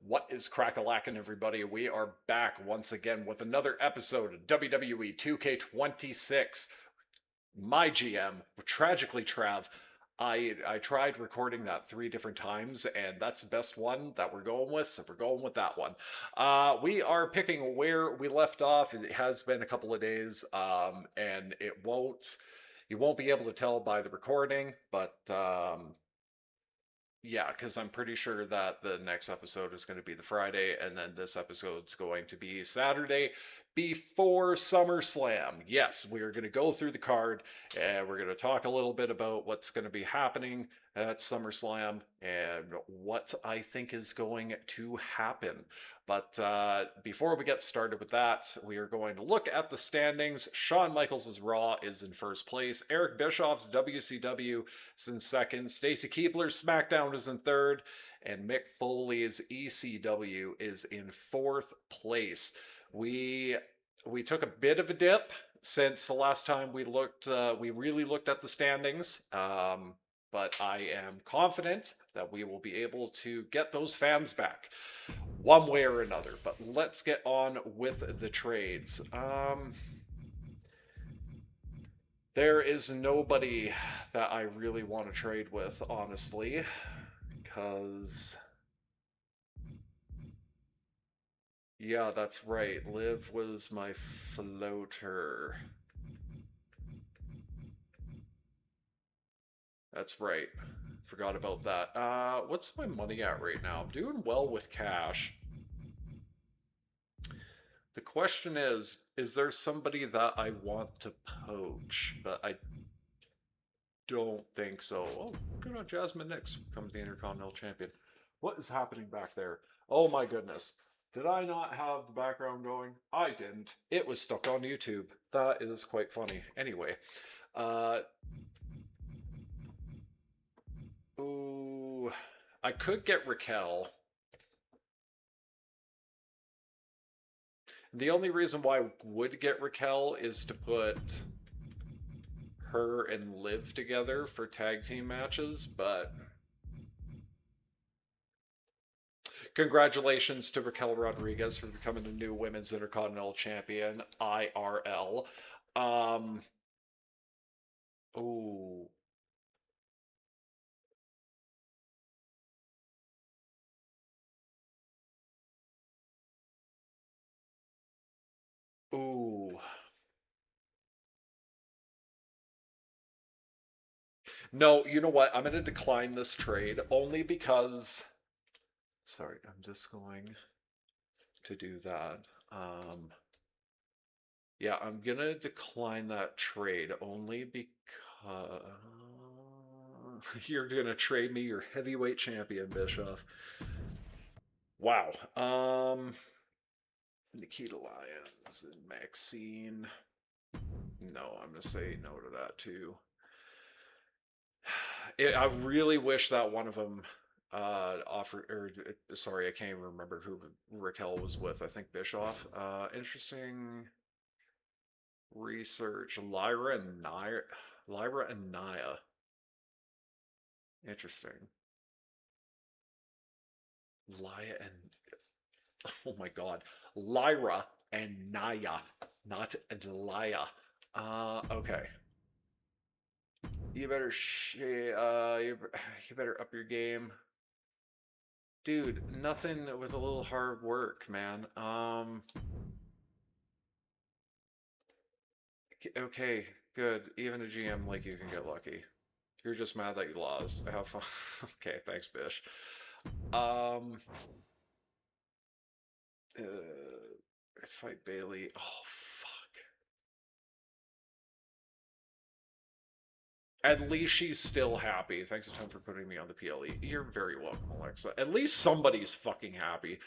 What is crack-a-lackin', everybody? We are back once again with another episode of WWE 2K26. MyGM, tragically Trav. I tried recording that 3 different times, and that's the best one that we're going with, so we're going with that one. We are picking where we left off. It has been a couple of days, and you won't be able to tell by the recording, but yeah, because I'm pretty sure that the next episode is going to be the Friday, and then this episode's going to be Saturday before SummerSlam. Yes, we are going to go through the card, and we're going to talk a little bit about what's going to be happening at SummerSlam and what I think is going to happen. But before we get started with that, we are going to look at the standings. Shawn Michaels' Raw is in first place. Eric Bischoff's WCW is in second. Stacy Keibler's SmackDown is in third. And Mick Foley's ECW is in fourth place. We took a bit of a dip since the last time we looked. We really looked at the standings. But I am confident that we will be able to get those fans back one way or another. But let's get on with the trades. There is nobody that I really want to trade with, honestly, because yeah, that's right. Liv was my floater. That's right. Forgot about that. What's my money at right now? I'm doing well with cash. The question is there somebody that I want to poach? But I don't think so. Oh, good on Jasmine Nix, becoming the Intercontinental Champion. What is happening back there? Oh my goodness. Did I not have the background going? I didn't. It was stuck on YouTube. That is quite funny. Anyway, uh, ooh, I could get Raquel. The only reason why I would get Raquel is to put her and Liv together for tag team matches, but congratulations to Raquel Rodriguez for becoming the new Women's Intercontinental Champion, IRL. Oh, ooh. No, you know what? I'm going to decline this trade only because. Sorry, I'm just going to do that. Yeah, I'm going to decline that trade only because. You're going to trade me your heavyweight champion, Bischoff. Wow. Nikita Lyons and Maxine. No, I'm gonna say no to that too. I really wish that one of them offered, or sorry, I can't even remember who Raquel was with. I think Bischoff. Interesting research. Lyra and Nia. Interesting. Lyra and oh my god, Lyra and Naya, not Laya. Okay. You better you better up your game, dude. Nothing with a little hard work, man. Okay, good. Even a GM like you can get lucky. You're just mad that you lost. Have fun. Okay, thanks, Bish. Um, fight Bailey. Oh fuck. At least she's still happy. Thanks a ton for putting me on the PLE. You're very welcome, Alexa. At least somebody's fucking happy.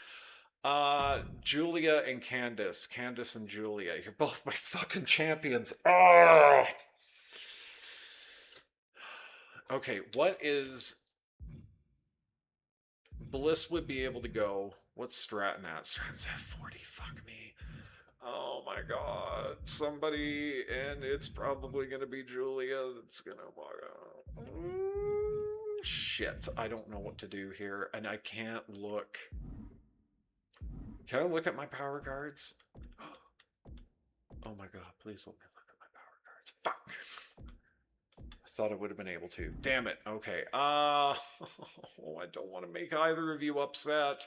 Julia and Candice. Candice and Julia. You're both my fucking champions. Oh! Okay, what is... Bliss would be able to go. What's Stratton at? Stratton's at 40. Fuck me. Oh my god. Somebody, and it's probably gonna be Julia that's gonna walk out. Shit, I don't know what to do here, and I can't look. Can I look at my power cards? Oh my god, please let me look at my power cards. Fuck. I thought I would have been able to. Damn it. Okay. Oh, I don't want to make either of you upset.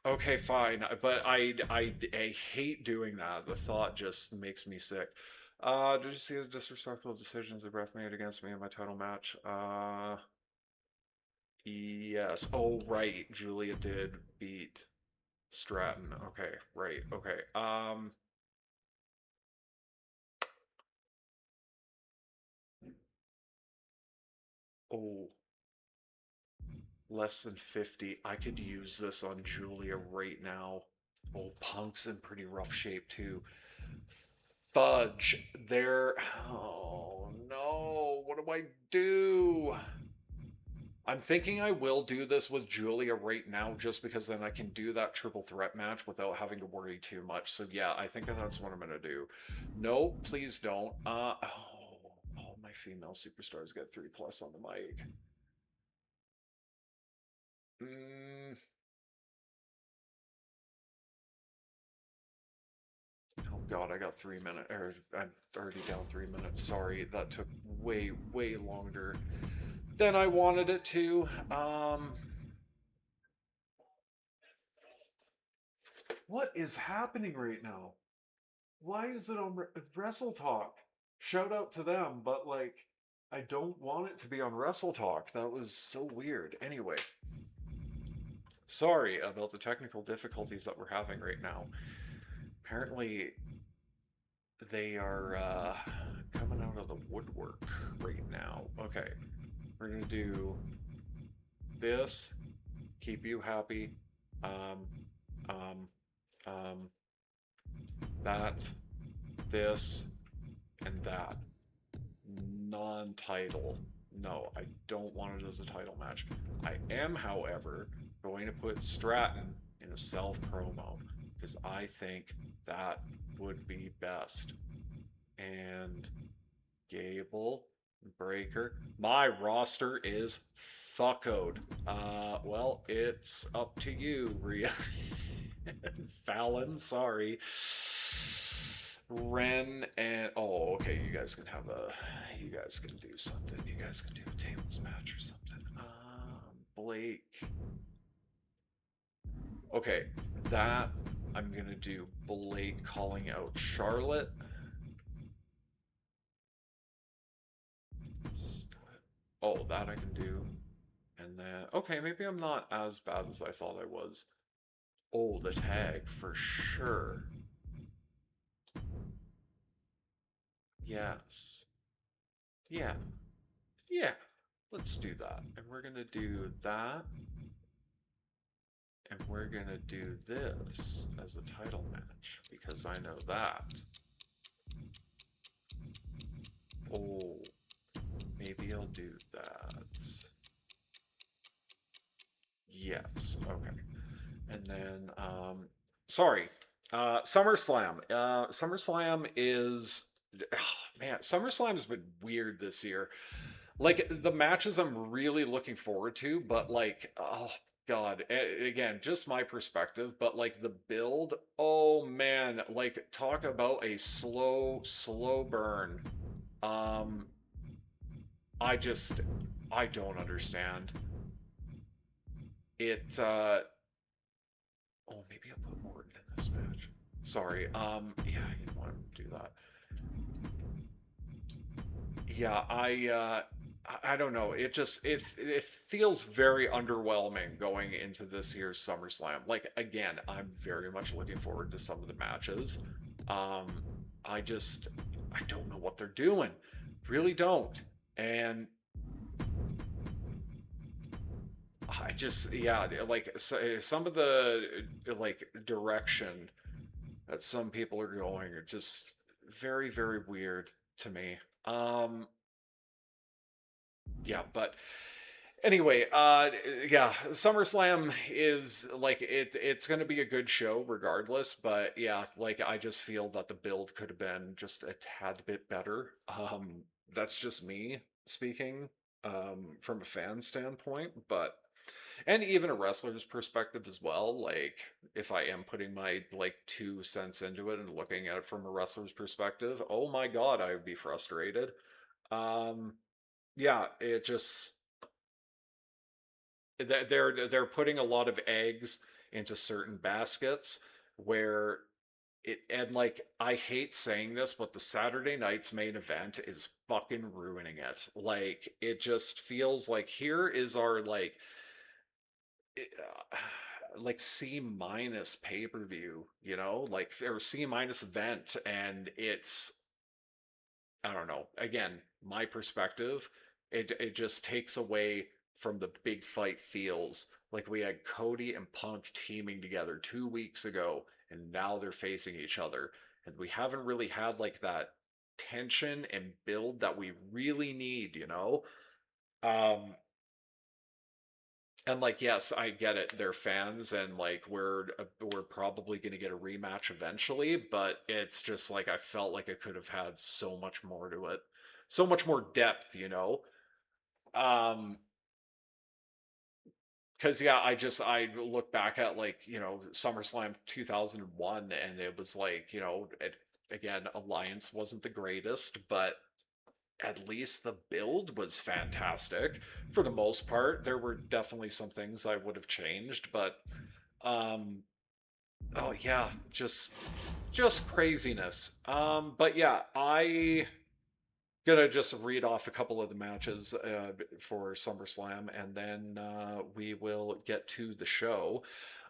Okay, fine, but I hate doing that. The thought just makes me sick. Did you see the disrespectful decisions the ref made against me in my title match? Yes. Oh, right. Julia did beat Stratton. Okay, right. Okay. Oh, less than 50. I could use this on Julia right now. Oh, Punk's in pretty rough shape too. Fudge. There. Oh no. What do I do? I'm thinking I will do this with Julia right now just because then I can do that triple threat match without having to worry too much. So yeah, I think that's what I'm going to do. No, please don't. All my female superstars get 3 plus on the mic. Mm, oh god, I got 3 minutes. I'm already down 3 minutes. Sorry, that took way, way longer than I wanted it to. What is happening right now? Why is it on Wrestle Talk? Shout out to them, but like, I don't want it to be on Wrestle Talk. That was so weird. Anyway, sorry about the technical difficulties that we're having right now. Apparently, they are coming out of the woodwork right now. Okay, we're gonna do this. Keep you happy. Um, um, um, that, this, and that. Non-title. No, I don't want it as a title match. I am, however, going to put Stratton in a self promo because I think that would be best. And Gable, Breaker. My roster is fuckoed. Well, it's up to you, Rhea. Fallon, sorry. Ren and oh, okay, you guys can have a, you guys can do something. You guys can do a tables match or something. Blake. Okay, that I'm gonna do Blake calling out Charlotte. Oh, that I can do. And then, okay, maybe I'm not as bad as I thought I was. Oh, the tag for sure. Yes. Yeah. Yeah. Let's do that. And we're gonna do that. And we're gonna do this as a title match because I know that. Oh, maybe I'll do that. Yes, okay. And then, sorry, SummerSlam. SummerSlam is, man, SummerSlam's been weird this year. Like, the matches I'm really looking forward to, but like, oh God, again, just my perspective, but like the build, oh man, like talk about a slow, slow burn. Um, I just, I don't understand. It, oh, maybe I'll put Morgan in this match. Sorry. Yeah, I didn't want to do that. Yeah, I don't know. It just it feels very underwhelming going into this year's SummerSlam. Like again, I'm very much looking forward to some of the matches. Um, I just I don't know what they're doing. Really don't. And I just yeah, like some of the like direction that some people are going are just very very weird to me. Yeah, but anyway, yeah, SummerSlam is like it's going to be a good show regardless, but yeah, like I just feel that the build could have been just a tad bit better. that's just me speaking from a fan standpoint, but and even a wrestler's perspective as well. Like, if I am putting my like 2 cents into it and looking at it from a wrestler's perspective, oh my god, I would be frustrated. Um, yeah, it just they're putting a lot of eggs into certain baskets where it, and like, I hate saying this, but the Saturday night's main event is fucking ruining it. Like, it just feels like here is our like C minus pay per view, you know, like, or C minus event, and it's, I don't know. Again, my perspective, it just takes away from the big fight feels. Like, we had Cody and Punk teaming together 2 weeks ago, and now they're facing each other, and we haven't really had like that tension and build that we really need, you know. Um, and like, yes, I get it. They're fans, and like, we're probably going to get a rematch eventually. But it's just like, I felt like it could have had so much more to it, so much more depth, you know. Um, because yeah, I look back at, like, SummerSlam 2001, and it was like, again, Alliance wasn't the greatest, but at least the build was fantastic for the most part. There were definitely some things I would have changed, but um, oh yeah, just craziness. But yeah, I gonna just read off a couple of the matches for SummerSlam, and then we will get to the show.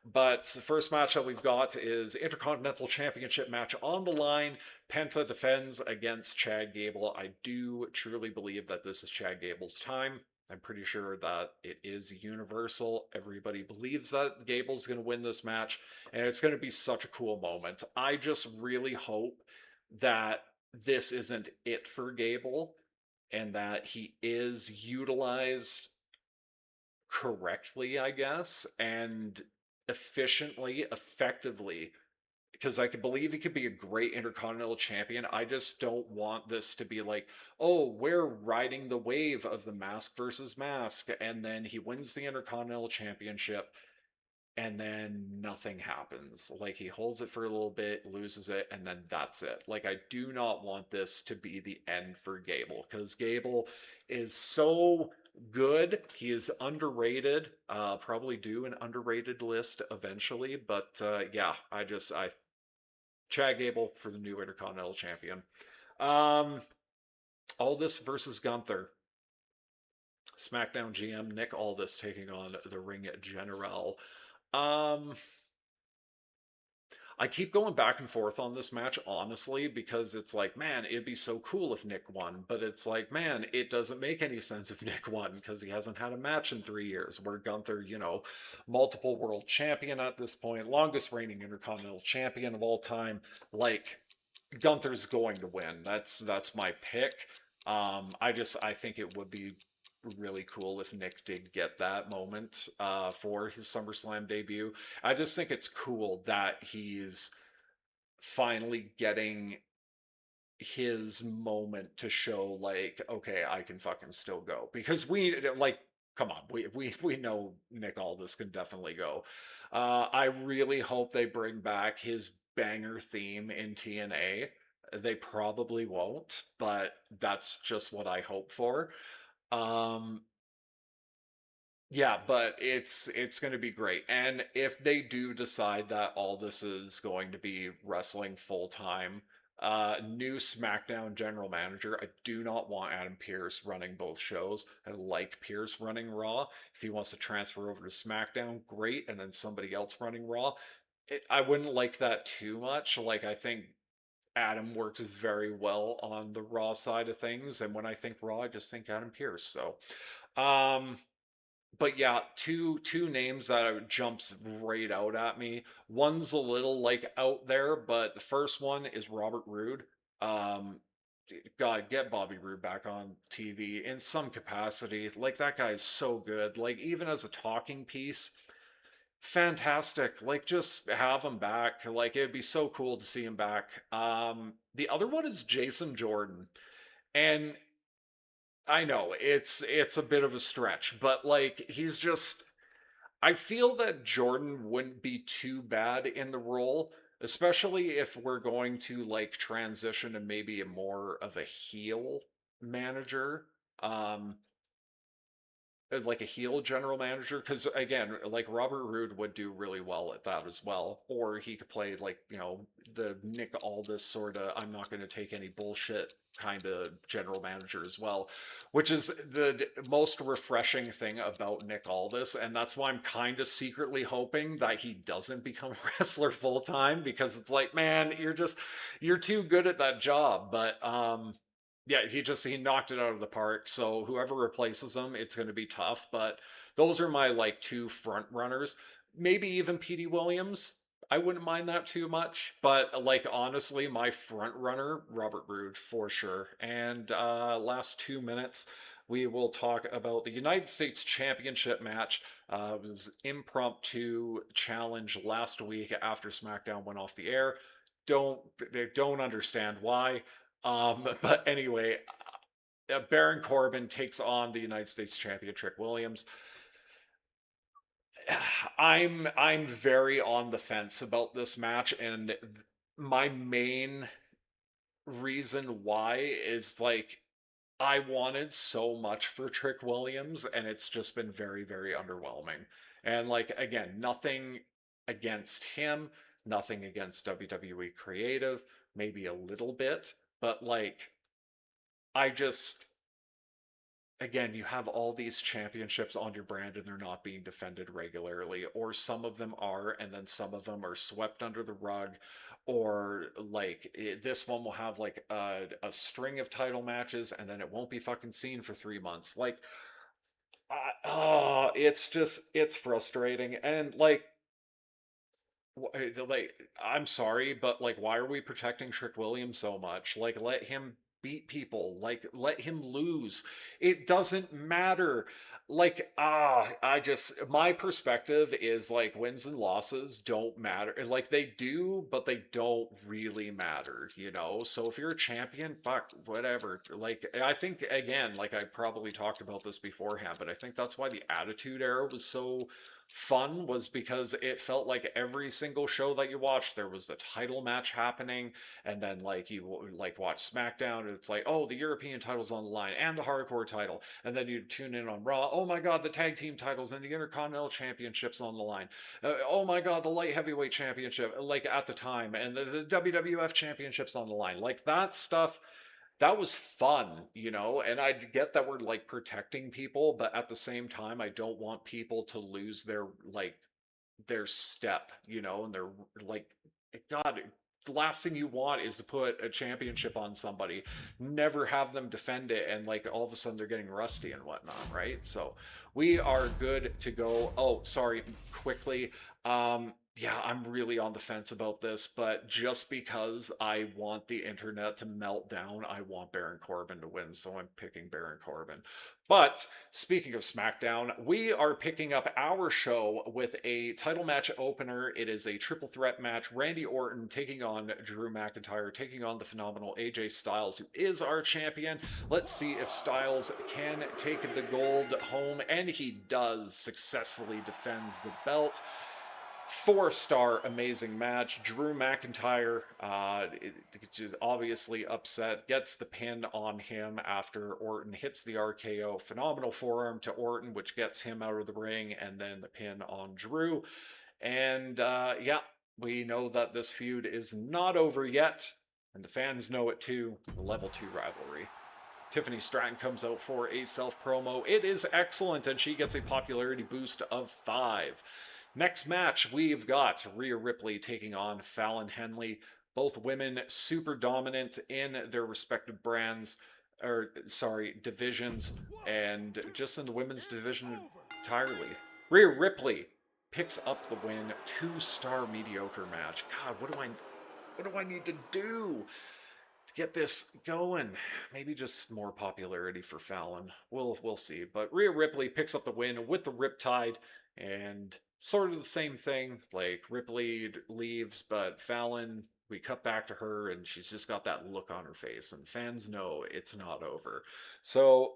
But the first match that we've got is Intercontinental Championship match on the line. Penta defends against Chad Gable. I do truly believe that this is Chad Gable's time. I'm pretty sure that it is universal. Everybody believes that Gable's going to win this match, and it's going to be such a cool moment. I just really hope that this isn't it for Gable, and that he is utilized correctly, I guess, and efficiently, effectively, because I could believe he could be a great Intercontinental Champion. I just don't want this to be like, oh, we're riding the wave of the mask versus mask, and then he wins the Intercontinental Championship, and then nothing happens. Like, he holds it for a little bit, loses it, and then that's it. Like, I do not want this to be the end for Gable, because Gable is so good. He is underrated. Probably do an underrated list eventually, but yeah, I Chad Gable for the new Intercontinental Champion. Um, Aldis versus Gunther. SmackDown GM Nick Aldis taking on the Ring General. Um, I keep going back and forth on this match, honestly, because it's like, man, it'd be so cool if Nick won. But it's like, man, it doesn't make any sense if Nick won because he hasn't had a match in 3 years. Where Gunther, multiple world champion at this point, longest reigning Intercontinental Champion of all time. Like, Gunther's going to win. That's my pick. I think it would be really cool if Nick did get that moment for his SummerSlam debut. I just think it's cool that he's finally getting his moment to show, like, okay, I can fucking still go, because we, like, come on, we know Nick Aldis can definitely go. I really hope they bring back his banger theme in TNA. They probably won't, but that's just what I hope for. Um, yeah, but it's going to be great. And if they do decide that all this is going to be wrestling full time, new SmackDown general manager, I do not want Adam Pearce running both shows. I like Pearce running Raw. If he wants to transfer over to SmackDown, great, and then somebody else running Raw. I wouldn't like that too much. Like, I think Adam works very well on the Raw side of things, and when I think Raw, I just think Adam Pearce. So, um, but yeah, two names that jumps right out at me. One's a little like out there, but the first one is Robert Roode. Um, God, get Bobby Roode back on TV in some capacity. Like, that guy is so good. Like, even as a talking piece, fantastic. Like, just have him back. Like, it'd be so cool to see him back. The other one is Jason Jordan, and I know it's a bit of a stretch, but like he's just I feel that Jordan wouldn't be too bad in the role, especially if we're going to like transition to maybe a more of a heel manager. Um like a heel general manager, because again, like Robert Roode would do really well at that as well, or he could play like the Nick Aldis sort of I'm not going to take any bullshit kind of general manager as well, which is the most refreshing thing about Nick Aldis, and that's why I'm kind of secretly hoping that he doesn't become a wrestler full time, because it's like, man, you're too good at that job. But yeah, he knocked it out of the park. So whoever replaces him, it's going to be tough. But those are my like two front runners. Maybe even Petey Williams. I wouldn't mind that too much. But like honestly, my front runner, Robert Roode for sure. And last 2 minutes, we will talk about the United States Championship match. It was impromptu challenge last week after SmackDown went off the air. Don't they don't understand why. But anyway, Baron Corbin takes on the United States champion Trick Williams. I'm very on the fence about this match, and my main reason why is like I wanted so much for Trick Williams, and it's just been very, very underwhelming. And like again, nothing against him, nothing against WWE Creative, maybe a little bit, but like I just again, you have all these championships on your brand and they're not being defended regularly, or some of them are, and then some of them are swept under the rug, or like this one will have like a string of title matches and then it won't be fucking seen for 3 months. Like, oh, it's frustrating. And like I'm sorry, but like why are we protecting Trick Williams so much? Like let him beat people, like let him lose. It doesn't matter. Like I just my perspective is like wins and losses don't matter. Like they do, but they don't really matter, you know? So if you're a champion, fuck, whatever. Like I think again, like I probably talked about this beforehand, but I think that's why the Attitude Era was so fun, was because it felt like every single show that you watched there was a title match happening, and then like you like watch SmackDown and it's like, oh, the European title's on the line and the hardcore title, and then you tune in on Raw, oh my god, the tag team titles and the Intercontinental Championships on the line, oh my god, the light heavyweight championship like at the time, and the WWF championships on the line, like that stuff. That was fun, you know, and I get that we're like protecting people, but at the same time, I don't want people to lose their like their step, you know, and they're like, God, the last thing you want is to put a championship on somebody, never have them defend it, and like all of a sudden they're getting rusty and whatnot, right? So we are good to go. Oh, sorry, quickly. Yeah, I'm really on the fence about this, but just because I want the internet to melt down, I want Baron Corbin to win, so I'm picking Baron Corbin. But speaking of SmackDown, we are picking up our show with a title match opener. It is a triple threat match. Randy Orton taking on Drew McIntyre, taking on the phenomenal AJ Styles, who is our champion. Let's see if Styles can take the gold home, and he does, successfully defends the belt. 4-star amazing match. Drew McIntyre is obviously upset, gets the pin on him after Orton hits the RKO. Phenomenal forearm to Orton, which gets him out of the ring, and then the pin on Drew. And yeah, we know that this feud is not over yet, and the fans know it too. The level 2 rivalry. Tiffany Stratton comes out for a self promo. It is excellent, and she gets a popularity boost of 5. Next match, we've got Rhea Ripley taking on Fallon Henley. Both women super dominant in their respective brands, or sorry, divisions, and just in the women's division entirely. Rhea Ripley picks up the win. 2-star mediocre match. God, what do I need to do to get this going? Maybe just more popularity for Fallon. We'll see. But Rhea Ripley picks up the win with the Riptide, and sort of the same thing. Like Ripley leaves, but Fallon, we cut back to her, and she's just got that look on her face, and fans know it's not over. So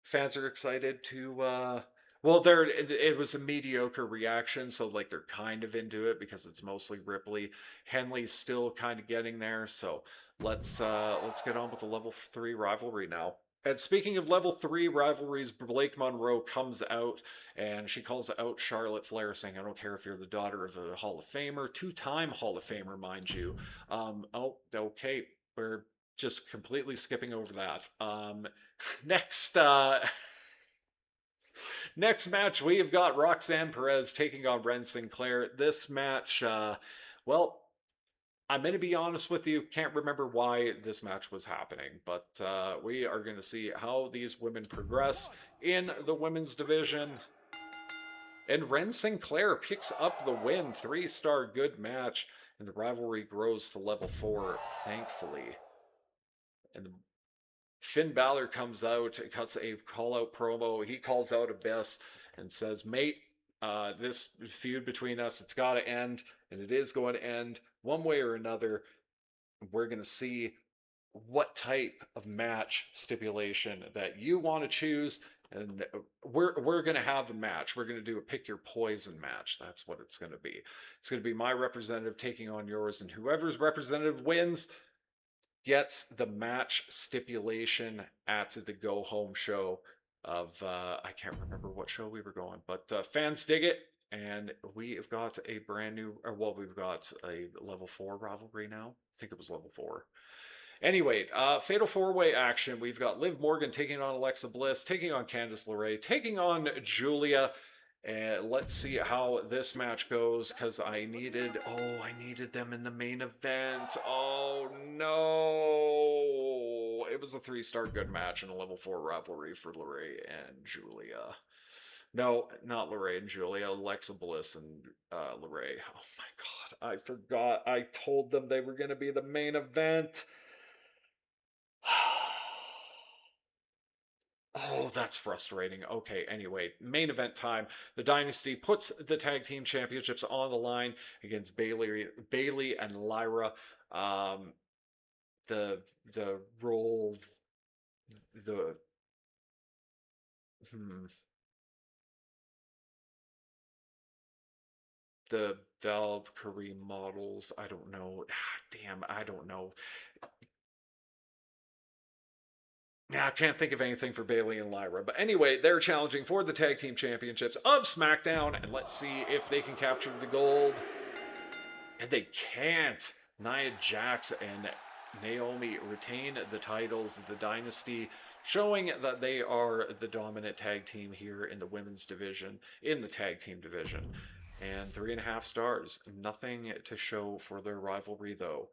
Fans are excited to well, there it was a mediocre reaction, so like they're kind of into it because it's mostly Ripley. Henley's still kind of getting there, so let's get on with the level 3 rivalry now. And speaking of level 3 rivalries, Blake Monroe comes out and she calls out Charlotte Flair, saying, I don't care if you're the daughter of a Hall of Famer, two-time Hall of Famer, mind you. Oh, okay, we're just completely skipping over that. Next, next match, we have got Roxanne Perez taking on Ren Sinclair. This match, well, I'm going to be honest with you, can't remember why this match was happening, but we are going to see how these women progress in the women's division. And Ren Sinclair picks up the win, 3-star good match, and the rivalry grows to level 4, thankfully. And Finn Balor comes out, cuts a call out promo. He calls out Abyss and says, Mate, this feud between us, it's got to end, and it is going to end one way or another. We're going to see what type of match stipulation that you want to choose. And we're going to have a match. We're going to do a pick your poison match. That's what it's going to be. It's going to be my representative taking on yours, and whoever's representative wins gets the match stipulation at the go home show of I can't remember what show we were going, but fans dig it, and we have got a brand new, or well, we've got a level 4 rivalry now. I think it was level 4. Anyway, Fatal 4-Way action. We've got Liv Morgan taking on Alexa Bliss, taking on Candice LeRae, taking on Julia. And let's see how this match goes, because I needed them in the main event. Oh no! It was a 3-star good match and a level 4 rivalry for LeRae and Julia. No, not LeRae and Julia, Alexa Bliss and LeRae. Oh my god, I forgot. I told them they were going to be the main event. Oh, that's frustrating. Okay, anyway, main event time. The Dynasty puts the tag team championships on the line against Bailey and Lyra. Um, the role, the hmm, the Valkyrie models. I don't know. Damn, I don't know. Yeah, I can't think of anything for Bailey and Lyra. But anyway, they're challenging for the tag team championships of SmackDown, and let's see if they can capture the gold. And they can't. Nia Jax and Naomi retain the titles of the Dynasty, showing that they are the dominant tag team here in the women's division, in the tag team division. And 3.5 stars. Nothing to show for their rivalry, though.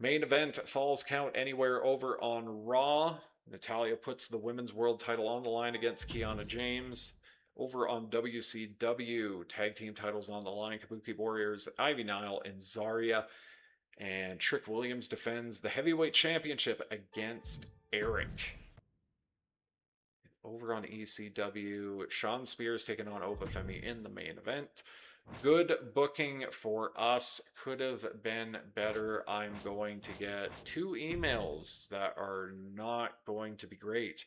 Main event, Falls Count Anywhere over on Raw. Natalia puts the women's world title on the line against Kiana James. Over on WCW, tag team titles on the line, Kabuki Warriors, Ivy Nile, and Zarya. And Trick Williams defends the heavyweight championship against Eric. Over on ECW, Sean Spears taking on Obafemi in the main event. Good booking for us. Could have been better. I'm going to get 2 emails that are not going to be great.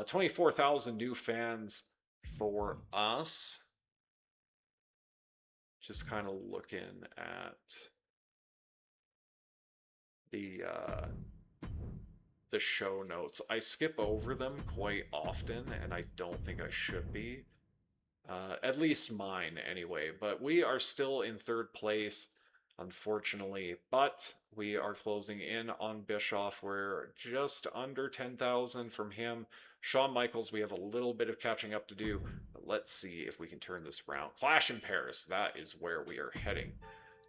24,000 new fans for us. Just kind of looking at the show notes. I skip over them quite often, and I don't think I should be. At least mine, anyway. But we are still in 3rd place, unfortunately. But we are closing in on Bischoff. We're just under 10,000 from him. Shawn Michaels, we have a little bit of catching up to do. But let's see if we can turn this around. Clash in Paris, that is where we are heading.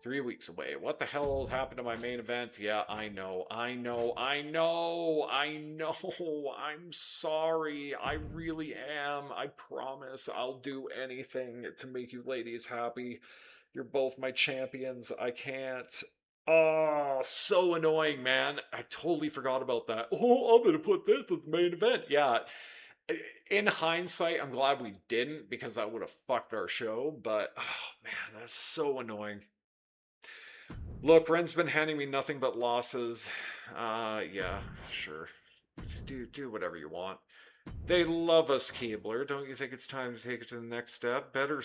3 weeks away. What the hell has happened to my main event? Yeah, I know. I'm sorry. I really am. I promise I'll do anything to make you ladies happy. You're both my champions. I can't. Oh, so annoying, man. I totally forgot about that. Oh, I'm going to put this as the main event. Yeah. In hindsight, I'm glad we didn't, because that would have fucked our show. But, oh, man, that's so annoying. Look, Ren's been handing me nothing but losses. Yeah, sure. Do whatever you want. They love us, Keebler. Don't you think it's time to take it to the next step? Better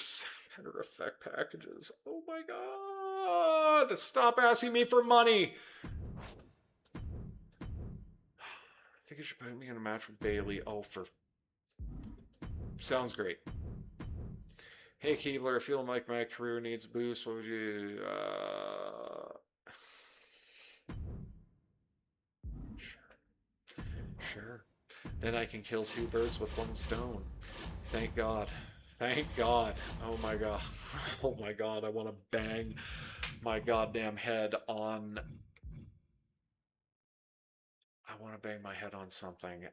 effect packages. Oh my god! Stop asking me for money! I think you should put me in a match with Bailey. Oh, for... Sounds great. Hey, Keebler, I feel like my career needs a boost. What would you... Sure. Sure. Then I can kill two birds with one stone. Thank God. Thank God. Oh my God. Oh my God. I want to bang my goddamn head on... I want to bang my head on something.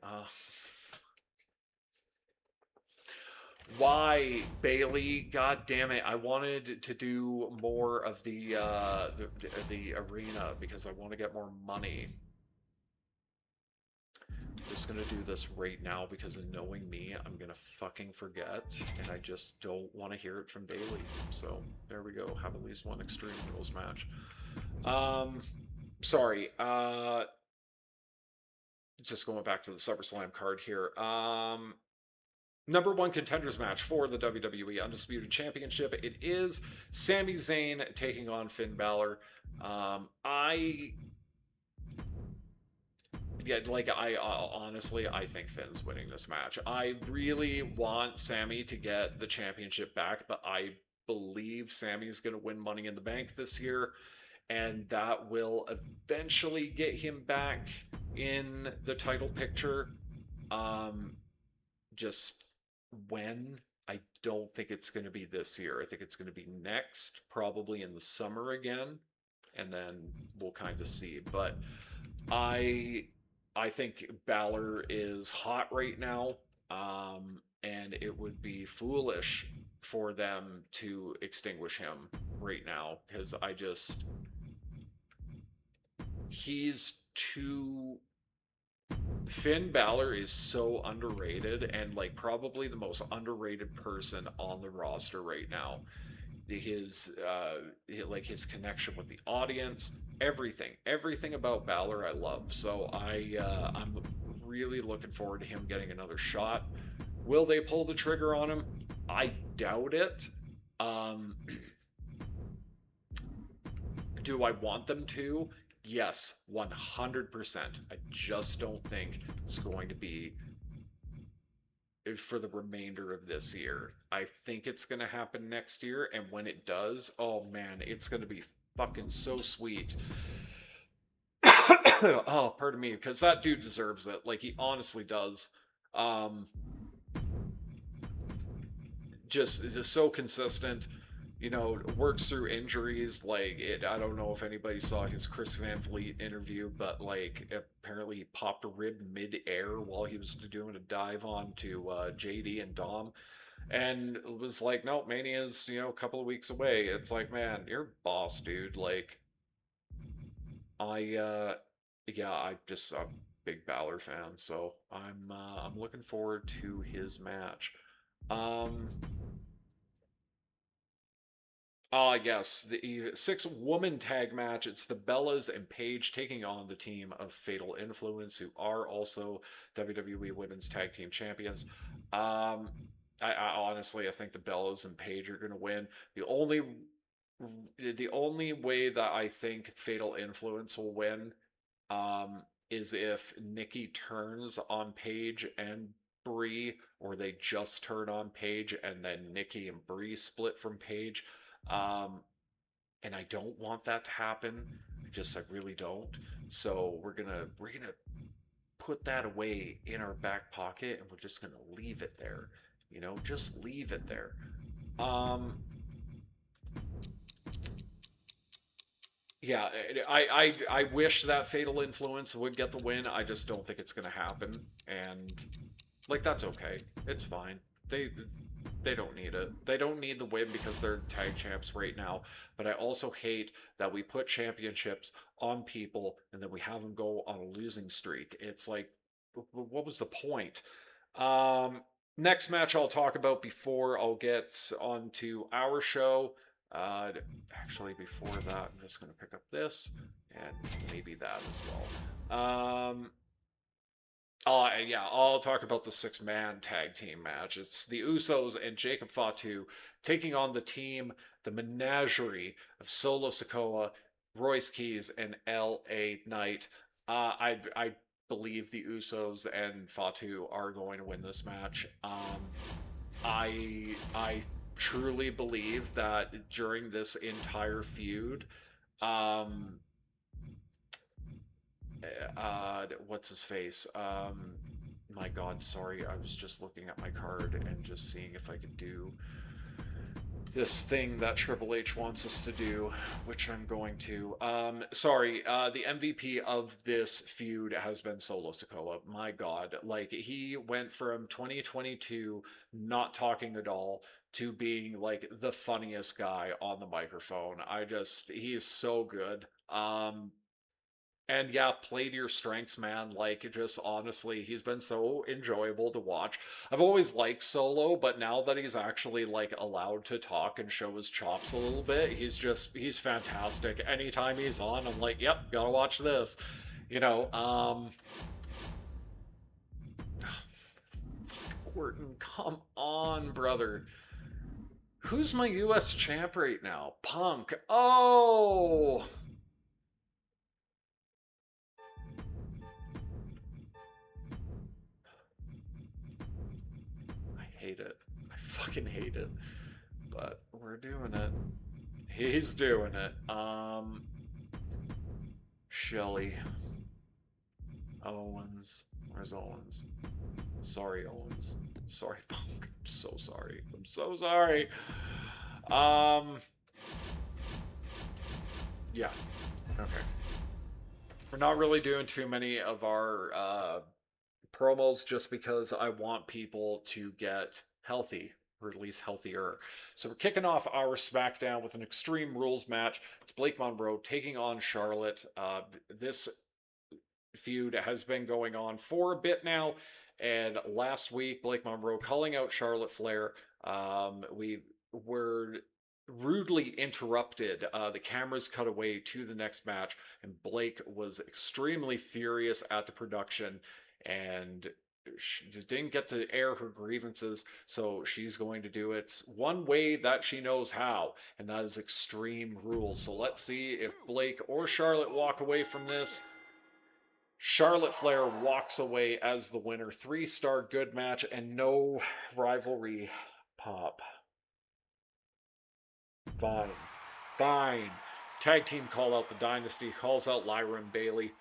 Why, Bailey? God damn it! I wanted to do more of the arena because I want to get more money. I'm just gonna do this right now because knowing me, I'm gonna fucking forget, and I just don't want to hear it from Bailey. So there we go. Have at least one Extreme Rules match. Um, sorry. Just going back to the SummerSlam card here. Number one contenders match for the WWE Undisputed Championship. It is Sami Zayn taking on Finn Balor. I Yeah, like I honestly, I think Finn's winning this match. I really want Sami to get the championship back, but I believe Sami's going to win Money in the Bank this year, and that will eventually get him back in the title picture. Um, just when? I don't think it's going to be this year. I think it's going to be next, probably in the summer again, and then we'll kind of see. But I I think Balor is hot right now, and it would be foolish for them to extinguish him right now because he's too. Finn Balor is so underrated and like probably the most underrated person on the roster right now. His connection with the audience, everything about Balor I love. So I'm really looking forward to him getting another shot. Will they pull the trigger on him? I doubt it. Um, do I want them to? Yes, 100%. I just don't think it's going to be for the remainder of this year. I think it's going to happen next year, and when it does, oh man, it's going to be fucking so sweet. Oh, pardon me, because that dude deserves it. Like, he honestly does. Um, just so consistent. Works through injuries. Like I don't know if anybody saw his Chris Van Vliet interview, but like apparently he popped a rib mid-air while he was doing a dive on to JD and Dom, and it was like, no, Mania's a couple of weeks away. It's like, man, you're boss, dude. Like I yeah, I'm a big Balor fan, so I'm looking forward to his match. Um, yes, the six-woman tag match. It's the Bellas and Paige taking on the team of Fatal Influence, who are also WWE Women's Tag Team Champions. Um, I honestly, I think the Bellas and Paige are going to win. The only way that I think Fatal Influence will win, is if Nikki turns on Paige and Brie, or they just turn on Paige and then Nikki and Brie split from Paige. Um, and I don't want that to happen. I really don't. So we're gonna put that away in our back pocket, and we're just gonna leave it there. Just leave it there. Um, yeah, I wish that Fatal Influence would get the win. I just don't think it's gonna happen, and like that's okay. It's fine. They don't need it. They don't need the win because they're tag champs right now. But I also hate that we put championships on people and then we have them go on a losing streak. It's like, what was the point? Um, Next match I'll talk about before I'll get on to our show. Actually, before that, I'm just going to pick up this and maybe that as well. Yeah, I'll talk about the six-man tag team match. It's the Usos and Jacob Fatu taking on the team, the menagerie of Solo Sikoa, Royce Keys, and L.A. Knight. I believe the Usos and Fatu are going to win this match. I truly believe that during this entire feud, um, what's his face? My God, sorry, I was just looking at my card and just seeing if I could do this thing that Triple H wants us to do, which I'm going to. Sorry, the MVP of this feud has been Solo Sikoa. My God, like he went from 2022 not talking at all to being like the funniest guy on the microphone. He is so good. And yeah, play to your strengths, man. Like, just honestly, he's been so enjoyable to watch. I've always liked Solo, but now that he's actually like allowed to talk and show his chops a little bit, he's fantastic. Anytime he's on, I'm like, yep, gotta watch this. You know, fuck Orton, come on, brother. Who's my US champ right now? Punk. Oh, I hate it. I fucking hate it. But we're doing it. He's doing it. Shelly. Owens. Where's Owens? Sorry, Owens. Sorry, Punk. I'm so sorry. I'm so sorry. Um, yeah. Okay. We're not really doing too many of our promos just because I want people to get healthy, or at least healthier. So we're kicking off our SmackDown with an Extreme Rules match. It's Blake Monroe taking on Charlotte. This feud has been going on for a bit now. And last week, Blake Monroe calling out Charlotte Flair. We were rudely interrupted. The cameras cut away to the next match, and Blake was extremely furious at the production and she didn't get to air her grievances, so she's going to do it one way that she knows how, and that is Extreme Rules. So let's see if Blake or Charlotte walk away from this. Charlotte Flair walks away as the winner. 3-star good match and no rivalry pop. Fine. Fine. Tag team call out the Dynasty, calls out Lyra and Bailey.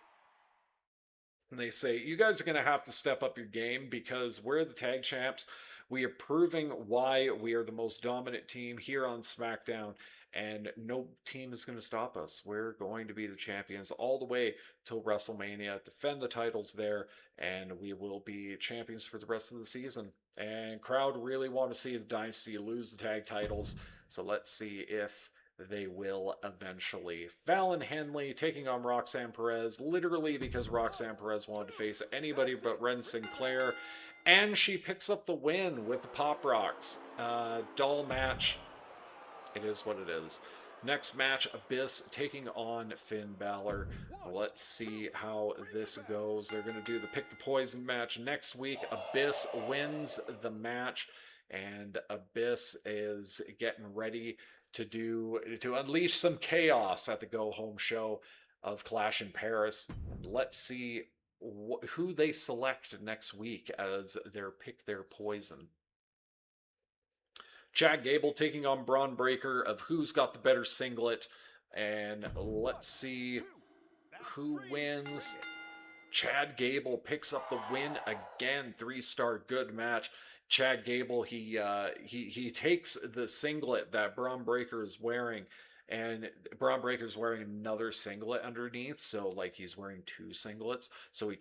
And they say, you guys are going to have to step up your game because we're the tag champs. We are proving why we are the most dominant team here on SmackDown, and no team is going to stop us. We're going to be the champions all the way till WrestleMania, defend the titles there, and we will be champions for the rest of the season. And crowd really want to see the Dynasty lose the tag titles, so let's see if they will eventually. Fallon Henley taking on Roxanne Perez, literally because Roxanne Perez wanted to face anybody but Ren Sinclair, and she picks up the win with the Pop Rocks. Dull match. It is what it is. Next match, Abyss taking on Finn Balor. Let's see how this goes. They're going to do the Pick the Poison match next week. Abyss wins the match, and Abyss is getting ready to unleash some chaos at the go home show of Clash in Paris. Let's see who they select next week as their Pick Their Poison. Chad Gable taking on Braun Breaker of who's got the better singlet. And let's see who wins. Chad Gable picks up the win again. 3-star good match. Chad Gable, he takes the singlet that Braun Breaker is wearing, and Braun Breaker's wearing another singlet underneath, so like he's wearing two singlets. So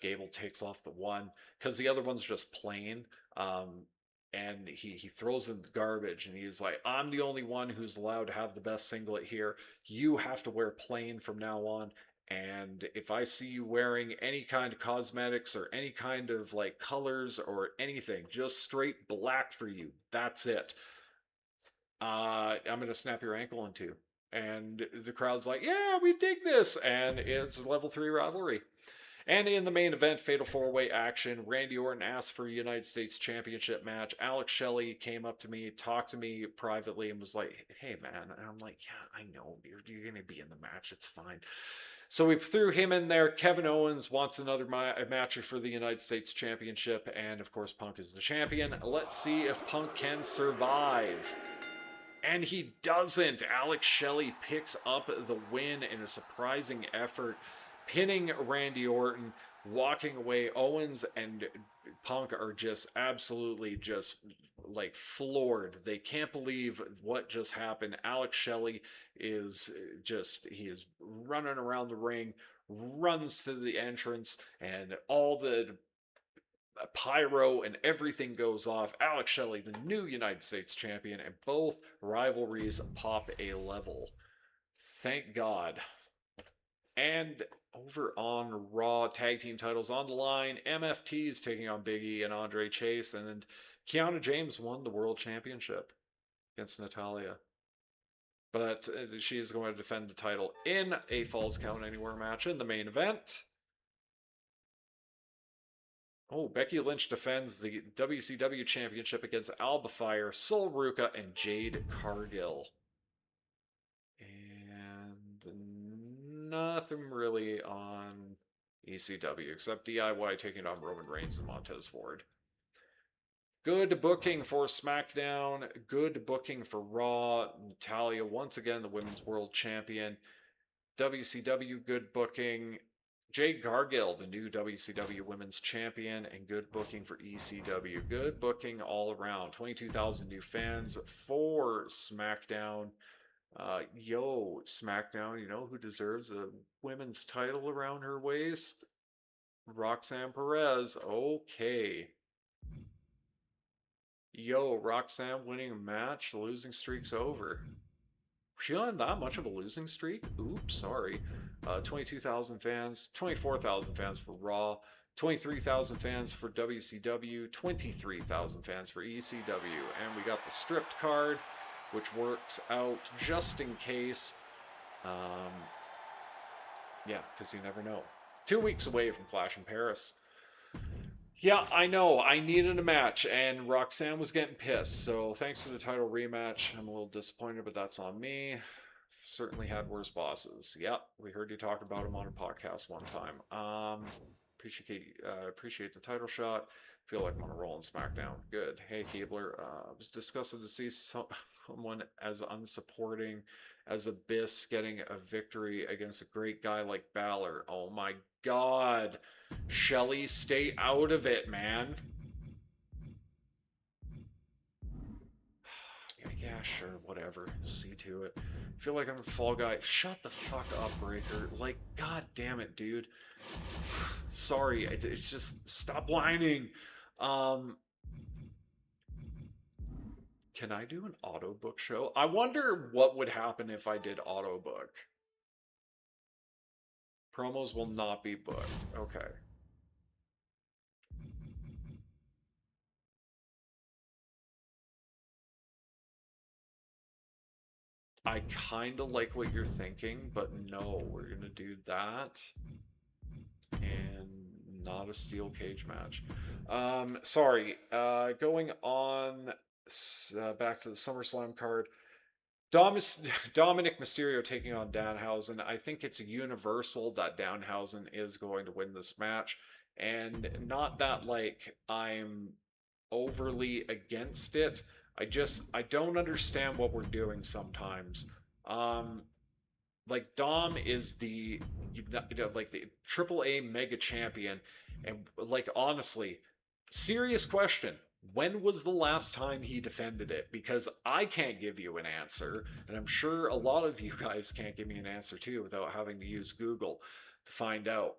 Gable takes off the one because the other one's just plain. And he throws in the garbage, and he's like, I'm the only one who's allowed to have the best singlet here. You have to wear plain from now on. And if I see you wearing any kind of cosmetics or any kind of like colors or anything, just straight black for you, that's it. I'm going to snap your ankle in two. And the crowd's like, yeah, we dig this. And it's level 3 rivalry. And in the main event, Fatal 4-Way action, Randy Orton asked for a United States Championship match. Alex Shelley came up to me, talked to me privately, and was like, hey, man. And I'm like, yeah, I know. You're going to be in the match. It's fine. So we threw him in there. Kevin Owens wants another match for the United States Championship. And, of course, Punk is the champion. Let's see if Punk can survive. And he doesn't. Alex Shelley picks up the win in a surprising effort, pinning Randy Orton, walking away. Owens and Punk are just absolutely just like floored. They can't believe what just happened. Alex Shelley is he is running around the ring, runs to the entrance, and all the pyro and everything goes off. Alex Shelley, the new United States champion, and both rivalries pop a level. Thank God. And over on Raw, tag team titles on the line. MFT's taking on Big E and Andre Chase, and Kiana James won the world championship against Natalia. But she is going to defend the title in a Falls Count Anywhere match in the main event. Oh, Becky Lynch defends the WCW Championship against Alba Fire, Sol Ruca, and Jade Cargill. And nothing really on ECW except DIY taking on Roman Reigns and Montez Ford. Good booking for SmackDown. Good booking for Raw. Natalya, once again, the Women's World Champion. WCW, good booking. Jade Cargill, the new WCW Women's Champion, and good booking for ECW. Good booking all around. 22,000 new fans for SmackDown. Yo, SmackDown, you know who deserves a women's title around her waist? Roxanne Perez. Okay. Yo, Roxanne winning a match. The losing streak's over. Was she on that much of a losing streak? Oops, sorry. 22,000 fans, 24,000 fans for Raw, 23,000 fans for WCW, 23,000 fans for ECW. And we got the stripped card, which works out just in case. Yeah, because you never know. 2 weeks away from Clash in Paris. Yeah, I know. I needed a match, and Roxanne was getting pissed. So thanks for the title rematch. I'm a little disappointed, but that's on me. Certainly had worse bosses. Yep, we heard you talk about him on a podcast one time. Appreciate the title shot. Feel like I'm on a roll in SmackDown. Good. Hey, Keebler. Was disgusted to see someone as unsupporting as Abyss getting a victory against a great guy like Balor. Oh my God. Shelley, stay out of it, man. Yeah, sure, whatever. See to it. Feel like I'm a fall guy. Shut the fuck up, Breaker. Like, god damn it, dude. Sorry, it's just stop whining. Can I do an autobook show? I wonder what would happen if I did autobook. Promos will not be booked. Okay. I kind of like what you're thinking, but no, we're going to do that. And not a steel cage match. Sorry. Going on back to the SummerSlam card. Dominic Mysterio taking on Danhausen. I think it's universal that Danhausen is going to win this match. And not that, like, I'm overly against it. I don't understand what we're doing sometimes. Like Dom is the like the AAA mega champion, and like honestly, serious question. When was the last time he defended it? Because I can't give you an answer, and I'm sure a lot of you guys can't give me an answer too without having to use Google to find out.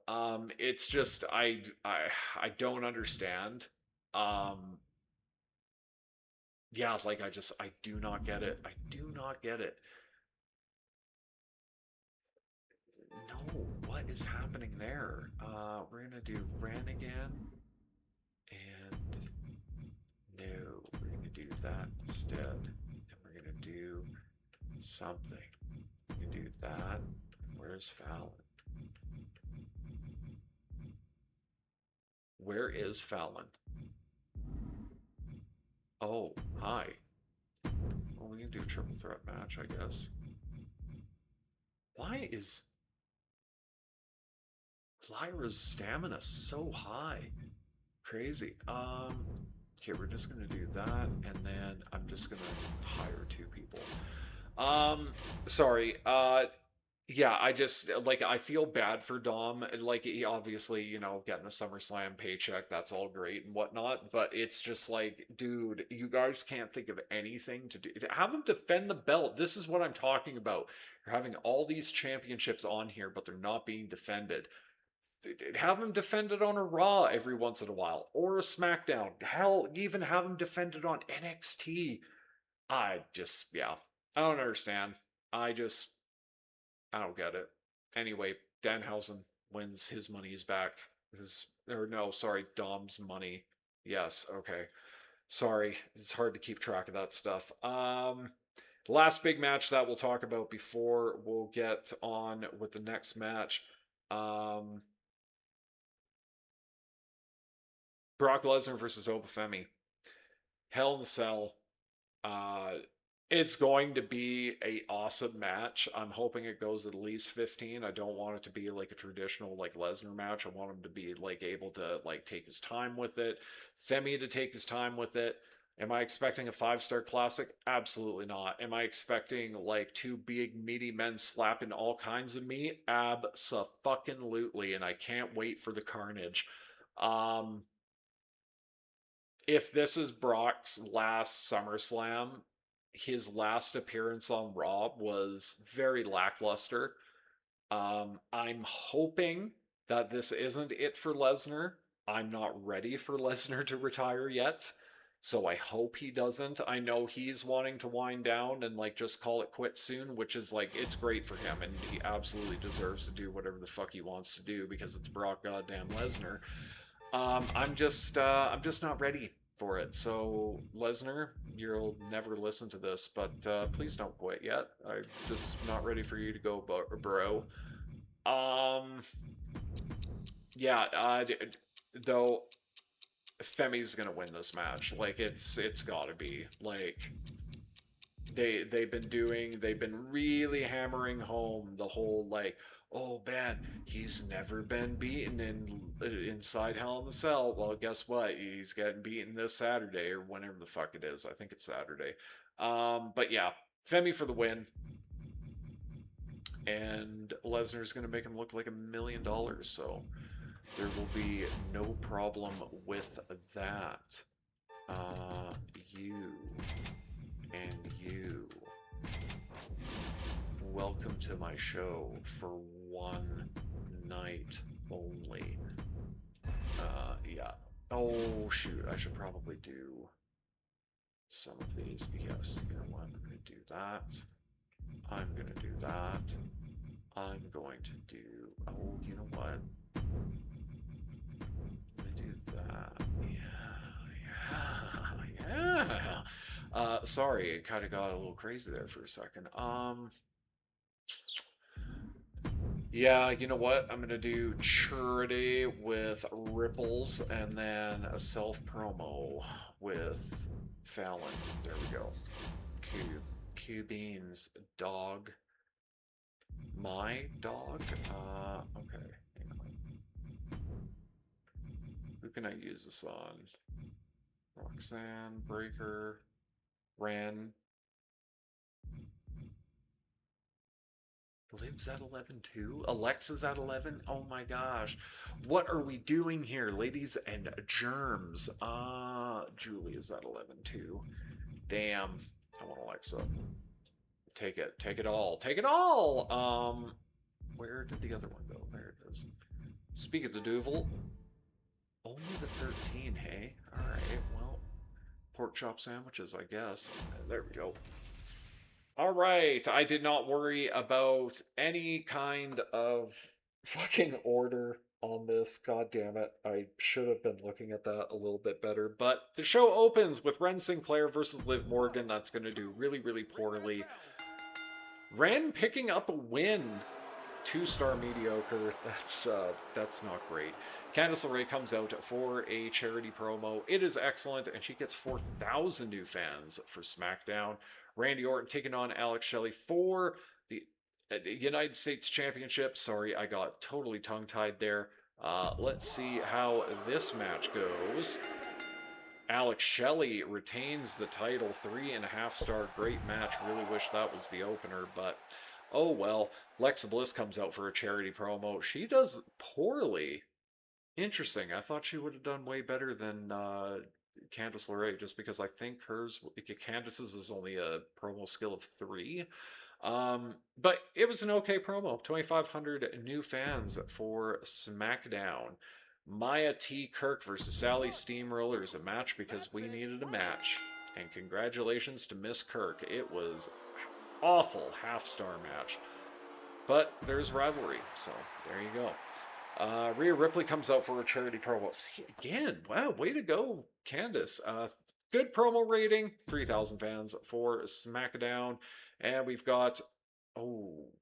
It's just I don't understand. Yeah, like I do not get it. I do not get it. No, what is happening there? We're gonna do Ran again. And no, we're gonna do that instead. And we're gonna do something. We're gonna do that. Where's Fallon? Where is Fallon? Oh, hi. Well, we can do a triple threat match, I guess. Why is Lyra's stamina so high? Crazy. Okay, we're just gonna do that, and then I'm just gonna hire two people. Sorry. Yeah, I just like I feel bad for Dom. Like he obviously, getting a SummerSlam paycheck, that's all great and whatnot. But it's just like, dude, you guys can't think of anything to do. Have him defend the belt. This is what I'm talking about. You're having all these championships on here, but they're not being defended. Have him defended on a Raw every once in a while or a SmackDown. Hell, even have him defended on NXT. Yeah, I don't understand. I just, I don't get it. Anyway, Danhausen wins. His money is back. Or no, sorry, Dom's money. Yes, okay. Sorry, it's hard to keep track of that stuff. Last big match that we'll talk about before we'll get on with the next match. Um, Brock Lesnar versus Obafemi. Hell in the Cell. Uh, it's going to be a awesome match. I'm hoping it goes at least 15. I don't want it to be like a traditional like Lesnar match. I want him to be like able to like take his time with it. Femi to take his time with it. Am I expecting a 5-star classic? Absolutely not. Am I expecting like two big meaty men slapping all kinds of meat? Abso-fucking-lutely, and I can't wait for the carnage. Um, if this is Brock's last SummerSlam, his last appearance on Raw was very lackluster. I'm hoping that this isn't it for Lesnar. I'm not ready for Lesnar to retire yet. So I hope he doesn't. I know he's wanting to wind down and like just call it quits soon, which is like it's great for him and he absolutely deserves to do whatever the fuck he wants to do because it's Brock goddamn Lesnar. I'm just not ready for it. So Lesnar, you'll never listen to this, but please don't quit yet. I'm just not ready for you to go, bro. Um, yeah. Though Femi's gonna win this match. Like it's got to be like they've been really hammering home the whole like, oh man, he's never been beaten inside Hell in the Cell. Well, guess what, he's getting beaten this Saturday or whenever the fuck it is. I think it's Saturday. But yeah, Femi for the win, and Lesnar's gonna make him look like $1 million, so there will be no problem with that. You and you. Welcome to my show for one night only. Yeah. Oh, shoot. I should probably do some of these. Yes, you know what? I'm going to do that. I'm going to do that. I'm going to do... Oh, you know what? I'm going to do that. Yeah. Sorry, it kind of got a little crazy there for a second. Yeah, you know what? I'm gonna do charity with Ripples and then a self promo with Fallon. There we go. Q. Q Beans. Dog. My dog? Okay. Hang on. Who can I use this on? Roxanne, Breaker, Ren. Liv's at 11 too? Alexa's at 11? Oh my gosh. What are we doing here, ladies and germs? Julia's at 11 too. Damn. I want Alexa. Take it. Take it all. Take it all! Where did the other one go? There it is. Speak of the Duvel. Only the 13, hey? Alright, well. Pork chop sandwiches, I guess. There we go. All right, I did not worry about any kind of fucking order on this. God damn it. I should have been looking at that a little bit better. But the show opens with Ren Sinclair versus Liv Morgan. That's going to do really, really poorly. Ren picking up a win. 2-star mediocre. That's not great. Candice LeRae comes out for a charity promo. It is excellent, and she gets 4,000 new fans for SmackDown. Randy Orton taking on Alex Shelley for the United States Championship. Sorry, I got totally tongue-tied there. Let's see how this match goes. Alex Shelley retains the title, 3.5-star, great match. Really wish that was the opener, but oh well. Lexa Bliss comes out for a charity promo. She does poorly. Interesting. I thought she would have done way better than Candice LeRae, just because I think Candice's is only a promo skill of 3. But it was an okay promo. 2,500 new fans for SmackDown. Maya T. Kirk versus Sally Steamroller is a match because we needed a match. And congratulations to Miss Kirk. It was awful half-star match. But there's rivalry, so there you go. Rhea Ripley comes out for a charity promo. Again, wow, way to go, Candice. Good promo rating, 3,000 fans for SmackDown. And we've got,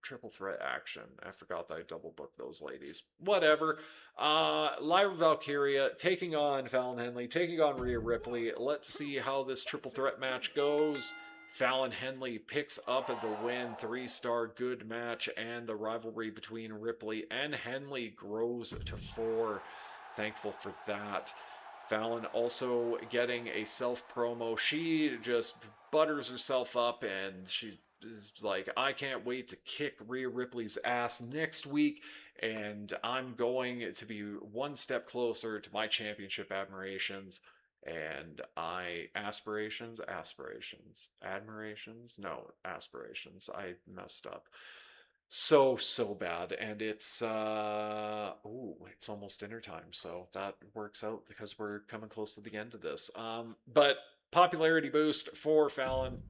triple threat action. I forgot that I double booked those ladies. Whatever. Lyra Valkyria taking on Fallon Henley, taking on Rhea Ripley. Let's see how this triple threat match goes. Fallon Henley picks up the win, 3-star, good match, and the rivalry between Ripley and Henley grows to 4. Thankful for that. Fallon also getting a self-promo. She just butters herself up, and she is like, I can't wait to kick Rhea Ripley's ass next week, and I'm going to be one step closer to my championship admirations. And aspirations, I messed up so bad, and it's almost dinner time, so that works out because we're coming close to the end of this. But popularity boost for Fallon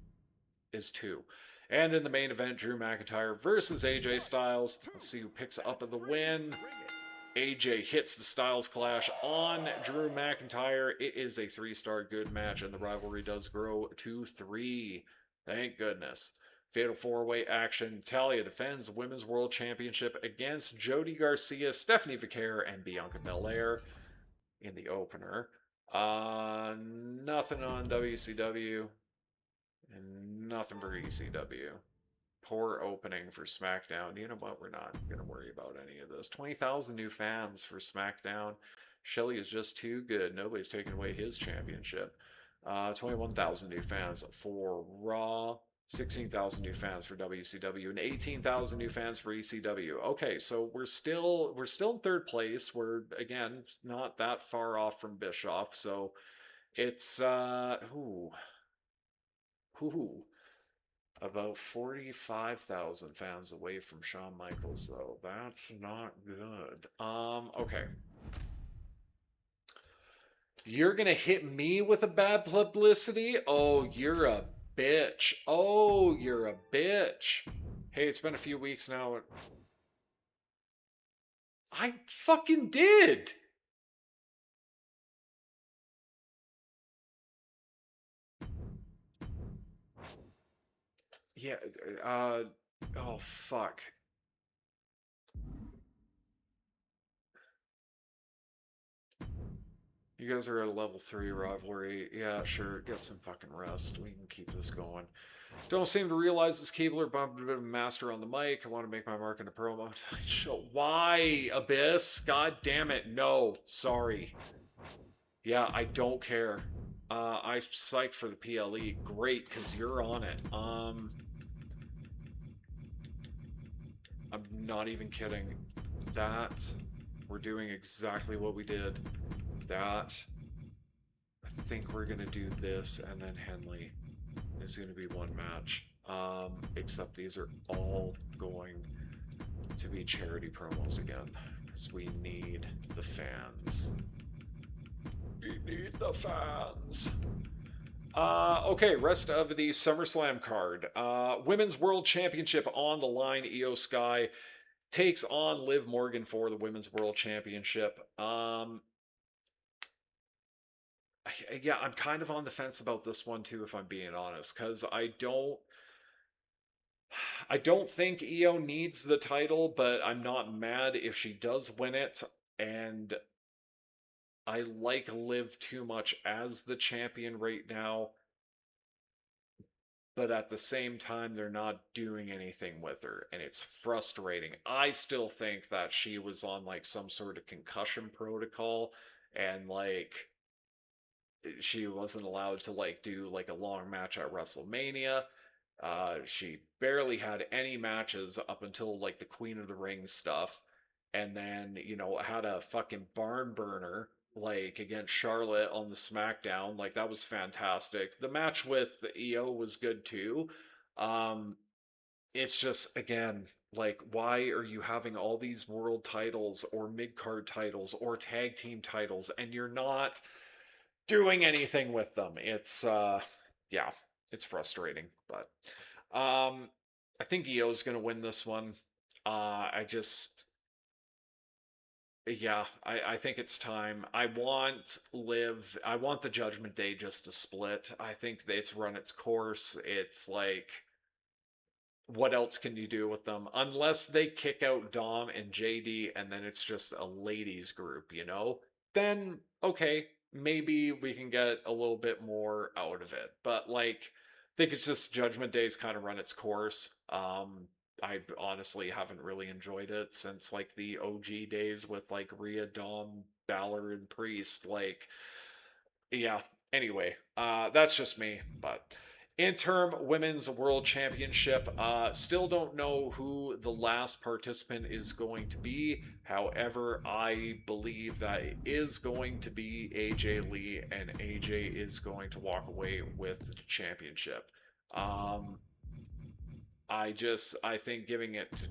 is 2. And in the main event, Drew McIntyre versus AJ Styles. Let's see who picks up the win. AJ hits the Styles Clash on Drew McIntyre. It is a 3-star good match, and the rivalry does grow to 3. Thank goodness. Fatal 4-way action. Talia defends the Women's World Championship against Jody Garcia, Stephanie Vaquer, and Bianca Belair in the opener. Nothing on WCW, and nothing for ECW. Poor opening for SmackDown. You know what? We're not going to worry about any of this. 20,000 new fans for SmackDown. Shelley is just too good. Nobody's taking away his championship. 21,000 new fans for Raw. 16,000 new fans for WCW, and 18,000 new fans for ECW. Okay, so we're still in third place. We're again not that far off from Bischoff. So it's about 45,000 fans away from Shawn Michaels, though. That's not good. Okay. You're gonna hit me with a bad publicity? Oh, you're a bitch. Oh, you're a bitch. Hey, it's been a few weeks now. I fucking did! Yeah, oh, fuck. You guys are at a level 3 rivalry. Yeah, sure, get some fucking rest. We can keep this going. Don't seem to realize this Keebler bumped a bit of a master on the mic. I want to make my mark in a promo. Why, Abyss? God damn it, no. Sorry. Yeah, I don't care. I'm psyched for the PLE. Great, because you're on it. I'm not even kidding. We're doing exactly what we did. I think we're going to do this, and then Henley is going to be one match. Except these are all going to be charity promos again, because we need the fans. We need the fans. Okay, rest of the SummerSlam card. Women's World Championship on the line. Io Sky takes on Liv Morgan for the Women's World Championship. Yeah, I'm kind of on the fence about this one too, if I'm being honest, because I don't think Io needs the title, but I'm not mad if she does win it. And I like Liv too much as the champion right now, but at the same time, they're not doing anything with her, and it's frustrating. I still think that she was on like some sort of concussion protocol, and like she wasn't allowed to like do like a long match at WrestleMania. She barely had any matches up until like the Queen of the Ring stuff, and then had a fucking barn burner like against Charlotte on the SmackDown. Like that was fantastic. The match with EO was good too. Um, it's just again like why are you having all these world titles or mid card titles or tag team titles and you're not doing anything with them? It's yeah, it's frustrating, but I think EO's gonna win this one. I just yeah, I think it's time. I want the Judgment Day just to split. I think that it's run its course. It's like what else can you do with them unless they kick out Dom and JD and then it's just a ladies group, Then okay, maybe we can get a little bit more out of it. But like I think it's just Judgment Day's kind of run its course. I honestly haven't really enjoyed it since like the OG days with like Rhea, Dom, Balor, and Priest. Like yeah. Anyway, that's just me. But interim women's world championship. Still don't know who the last participant is going to be. However, I believe that it is going to be AJ Lee, and AJ is going to walk away with the championship. Um, I think giving it to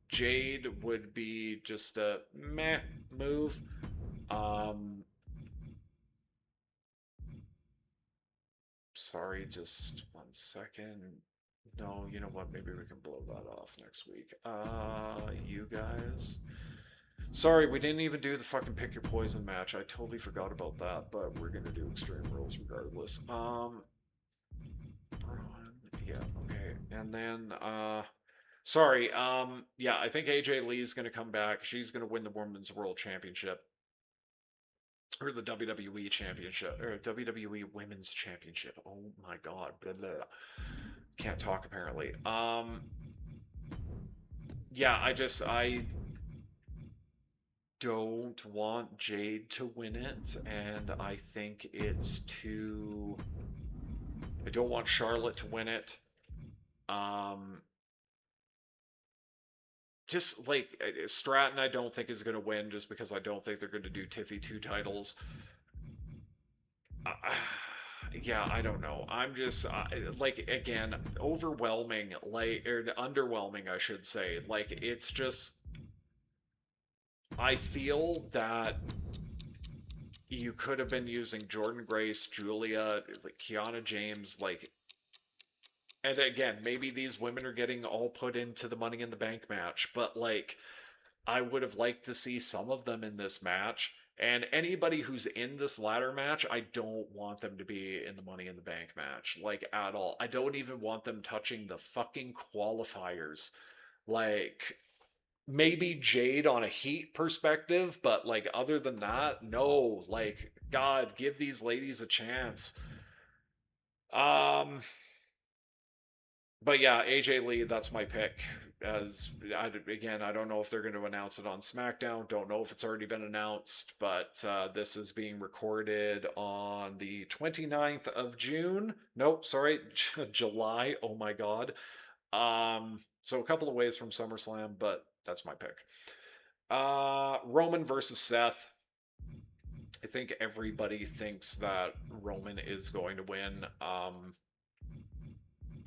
Jade would be just a meh move. Um, Sorry, just 1 second. No, you know what? Maybe we can blow that off next week. You guys. Sorry, we didn't even do the fucking pick your poison match. I totally forgot about that, but we're gonna do Extreme Rules regardless. Braun, yeah, okay. And then, sorry, yeah, I think AJ Lee's gonna come back. She's gonna win the Women's World Championship. Or the WWE Championship, or WWE Women's Championship. Oh my god. Blah, blah. Can't talk apparently. Yeah, I don't want Jade to win it, and I think it's too. I don't want Charlotte to win it. Um, just like Stratton, I don't think is going to win, just because I don't think they're going to do Tiffy 2 titles. Uh, yeah, I don't know. I'm just like again overwhelming, like or underwhelming, I should say. Like it's just I feel that you could have been using Jordan Grace, Julia, like Kiana James, like, and again, maybe these women are getting all put into the Money in the Bank match, but like, I would have liked to see some of them in this match. And anybody who's in this ladder match, I don't want them to be in the Money in the Bank match, like at all. I don't even want them touching the fucking qualifiers. Like, maybe Jade on a heat perspective, but like other than that, no. Like, God, give these ladies a chance. Um, but yeah, AJ Lee, that's my pick. As again, I don't know if they're going to announce it on SmackDown. Don't know if it's already been announced, but this is being recorded on the 29th of June. Nope, sorry, July. Oh my God. So a couple of ways from SummerSlam, but that's my pick. Roman versus Seth. I think everybody thinks that Roman is going to win.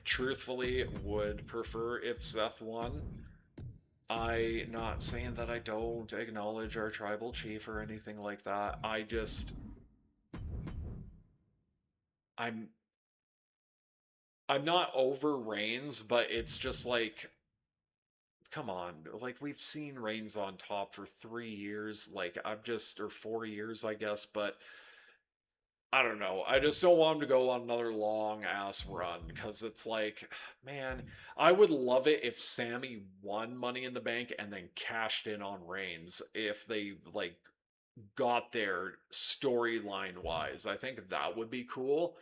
Truthfully, would prefer if Seth won. I not saying that I don't acknowledge our tribal chief or anything like that. I'm I'm not over Reigns, but it's just like come on. Like we've seen Reigns on top for 3 years. Like I'm just or 4 years, I guess, but I don't know. I just don't want him to go on another long ass run because it's like, man, I would love it if Sammy won Money in the Bank and then cashed in on Reigns if they like got there storyline wise. I think that would be cool.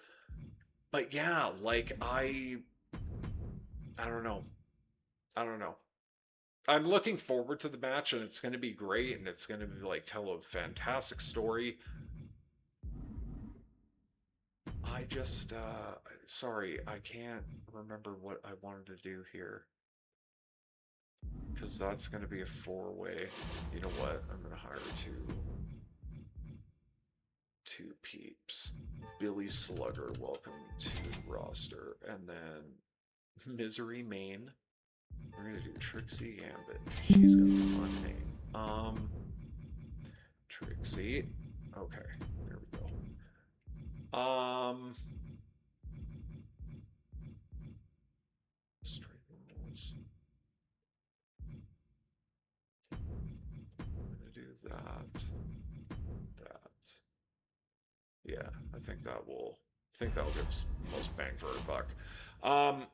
But yeah, like I don't know. I don't know. I'm looking forward to the match, and it's going to be great, and it's going to be like tell a fantastic story. I just sorry, I can't remember what I wanted to do here, because that's going to be a four-way. You know what? I'm going to hire two peeps. Billy Slugger, welcome to the roster, and then Misery Main. We're gonna do Trixie Gambit. She's got a fun name. Trixie. Okay, there we go. Straight rules. I'm gonna do that. That. Yeah, I think that will. I think that'll give us most bang for our buck.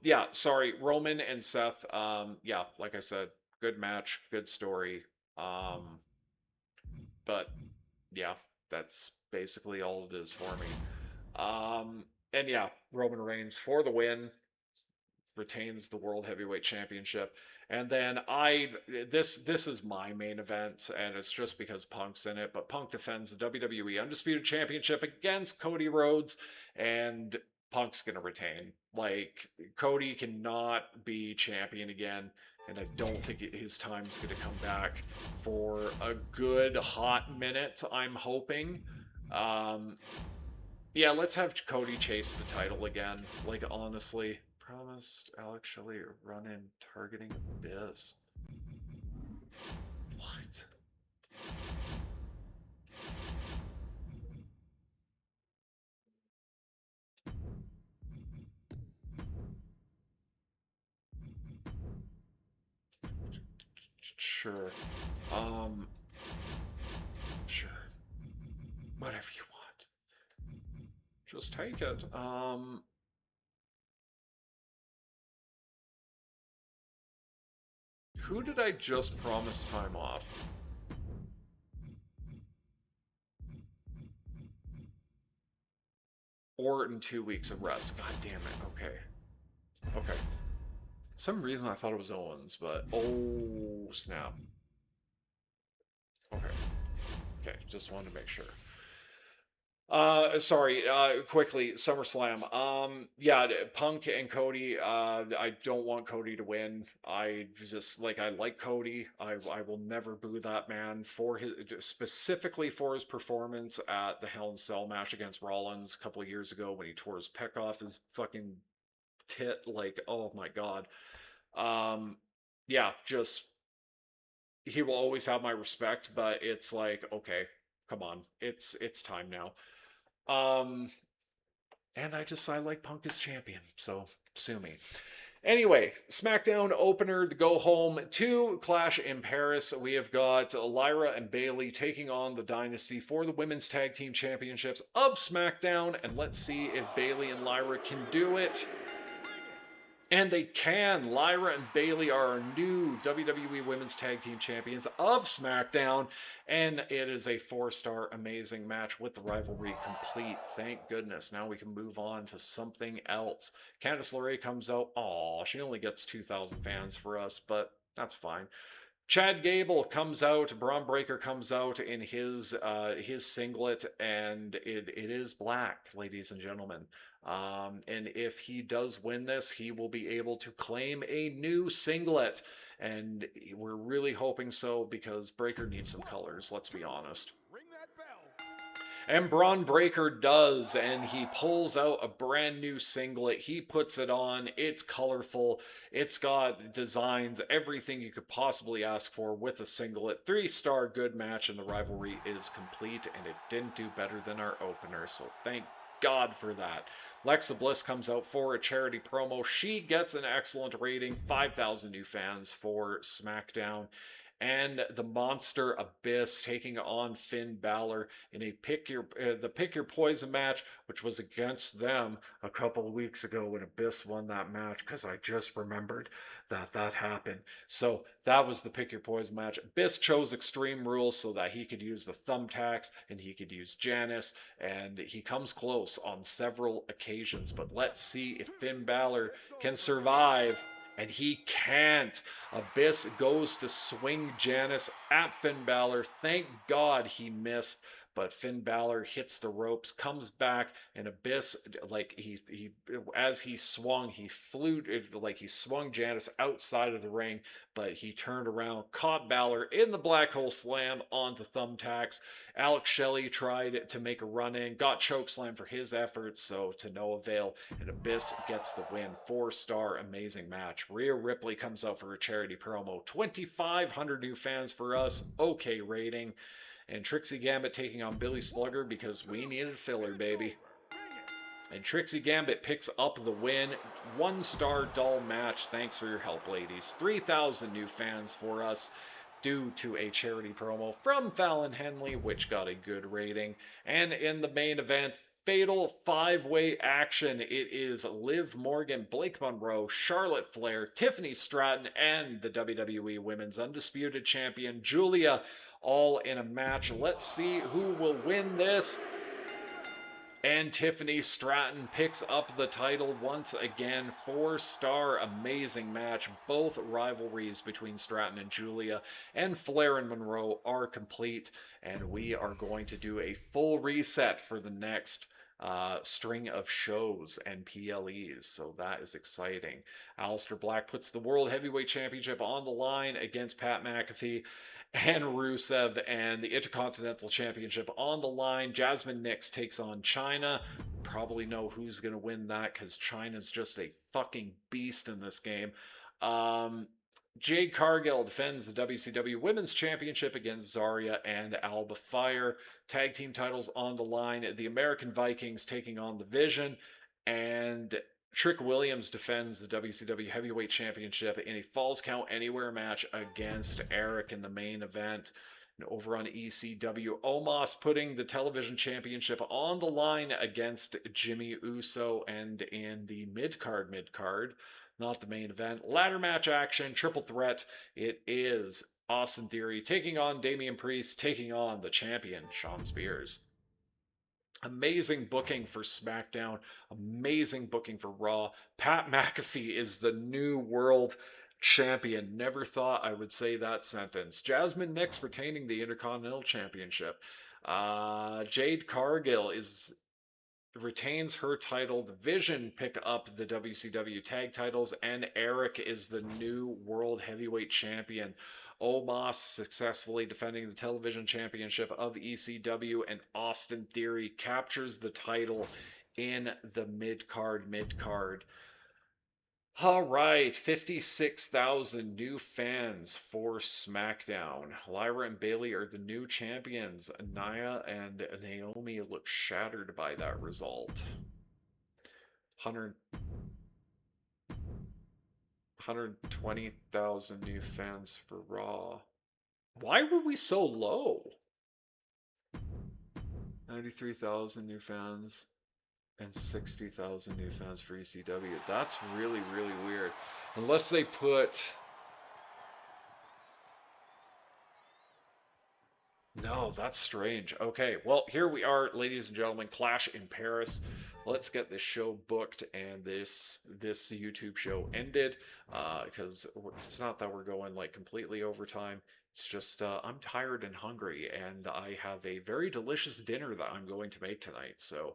Yeah, sorry, Roman and Seth. Yeah, like I said, good match, good story. Um, but yeah, that's basically all it is for me. And yeah, Roman Reigns for the win, retains the World Heavyweight Championship. And then this is my main event, and it's just because Punk's in it. But Punk defends the WWE Undisputed Championship against Cody Rhodes, and Punk's gonna retain. Like, Cody cannot be champion again, and I don't think his time's gonna come back for a good hot minute. I'm hoping. Um, yeah, let's have Cody chase the title again. Like, honestly, promised Alex Shelley a run in targeting Abyss. What? Sure. Um, sure. Whatever you want. Just take it. Who did I just promise time off? Or in 2 weeks of rest. God damn it. Okay. Okay. Some reason I thought it was Owens, but oh snap. Okay. Okay. Just wanted to make sure. Sorry, quickly, SummerSlam. Yeah, Punk and Cody, I don't want Cody to win. I like Cody. I will never boo that man for specifically for his performance at the Hell in a Cell match against Rollins a couple of years ago when he tore his peck off his fucking tit. Like, oh my God. Um, yeah, just, he will always have my respect, but it's like, okay, come on. It's time now. Um, and I like Punk as champion, so sue me. Anyway, SmackDown opener, the go home to Clash in Paris. We have got Lyra and Bayley taking on the Dynasty for the Women's Tag Team Championships of SmackDown, and let's see if Bayley and Lyra can do it. And they can. Lyra and Bayley are our new WWE Women's Tag Team Champions of SmackDown. And it is a 4-star amazing match with the rivalry complete. Thank goodness. Now we can move on to something else. Candice LeRae comes out. Aw, she only gets 2,000 fans for us, but that's fine. Chad Gable comes out, Braun Breaker comes out in his singlet, and it is black, ladies and gentlemen. And if he does win this, he will be able to claim a new singlet. And we're really hoping so because Breaker needs some colors, let's be honest. And Braun Breaker does, and he pulls out a brand new singlet. He puts it on. It's colorful. It's got designs, everything you could possibly ask for with a singlet. 3-star good match, and the rivalry is complete, and it didn't do better than our opener, so thank God for that. Lexa Bliss comes out for a charity promo. She gets an excellent rating, 5,000 new fans for SmackDown. and the Monster Abyss taking on Finn Balor in a pick your poison match, which was against them a couple of weeks ago when Abyss won that match, because I just remembered that happened. So that was the pick your poison match. Abyss chose Extreme Rules so that he could use the thumbtacks and he could use Janice, and he comes close on several occasions. But let's see if Finn Balor can survive. And he can't. Abyss goes to swing Janice at Finn Balor. Thank God he missed. But Finn Balor hits the ropes, comes back, and Abyss, like he as he swung, he flew, like he swung Janice outside of the ring, but he turned around, caught Balor in the black hole slam onto thumbtacks. Alex Shelley tried to make a run in, got chokeslam for his efforts, so to no avail, and Abyss gets the win. 4-star amazing match. Rhea Ripley comes out for a charity promo. 2,500 new fans for us. Okay rating. And Trixie Gambit taking on Billy Slugger because we needed filler, baby. And Trixie Gambit picks up the win. 1-star dull match. Thanks for your help, ladies. 3,000 new fans for us due to a charity promo from Fallon Henley, which got a good rating. And in the main event, fatal 5-way action. It is Liv Morgan, Blake Monroe, Charlotte Flair, Tiffany Stratton, and the WWE Women's Undisputed Champion, Julia, all in a match. Let's see who will win this. And Tiffany Stratton picks up the title once again. 4-star amazing match. Both rivalries between Stratton and Julia and Flair and Monroe are complete. And we are going to do a full reset for the next string of shows and PLEs. So that is exciting. Aleister Black puts the World Heavyweight Championship on the line against Pat McAfee and Rusev, and the Intercontinental Championship on the line. Jasmine Nix takes on Chyna. Probably know who's going to win that because Chyna's just a fucking beast in this game. Jade Cargill defends the WCW Women's Championship against Zarya and Alba Fire. Tag team titles on the line. The American Vikings taking on the Vision, and Trick Williams defends the WCW Heavyweight Championship in a Falls Count Anywhere match against Eric in the main event. And over on ECW, Omos putting the television championship on the line against Jimmy Uso, and in the mid-card, not the main event, ladder match action, triple threat. It is Austin Theory taking on Damian Priest, taking on the champion, Shawn Spears. Amazing booking for SmackDown. Amazing booking for Raw. Pat McAfee is the new world champion. Never thought I would say that sentence. Jasmine Nix retaining the Intercontinental Championship. Jade Cargill retains her title. The Vision pick up the WCW tag titles, and Eric is the new World Heavyweight Champion. Omos successfully defending the television championship of ECW, and Austin Theory captures the title in the mid-card. All right, 56,000 new fans for SmackDown. Lyra and Bayley are the new champions. Nia and Naomi look shattered by that result. 120,000 new fans for Raw. Why were we so low? 93,000 new fans and 60,000 new fans for ECW. That's really, really weird. Unless they put... No, that's strange. Okay, well, here we are, ladies and gentlemen. Clash in Paris. Let's get this show booked and this YouTube show ended, because it's not that we're going like completely overtime. It's just I'm tired and hungry, and I have a very delicious dinner that I'm going to make tonight. So,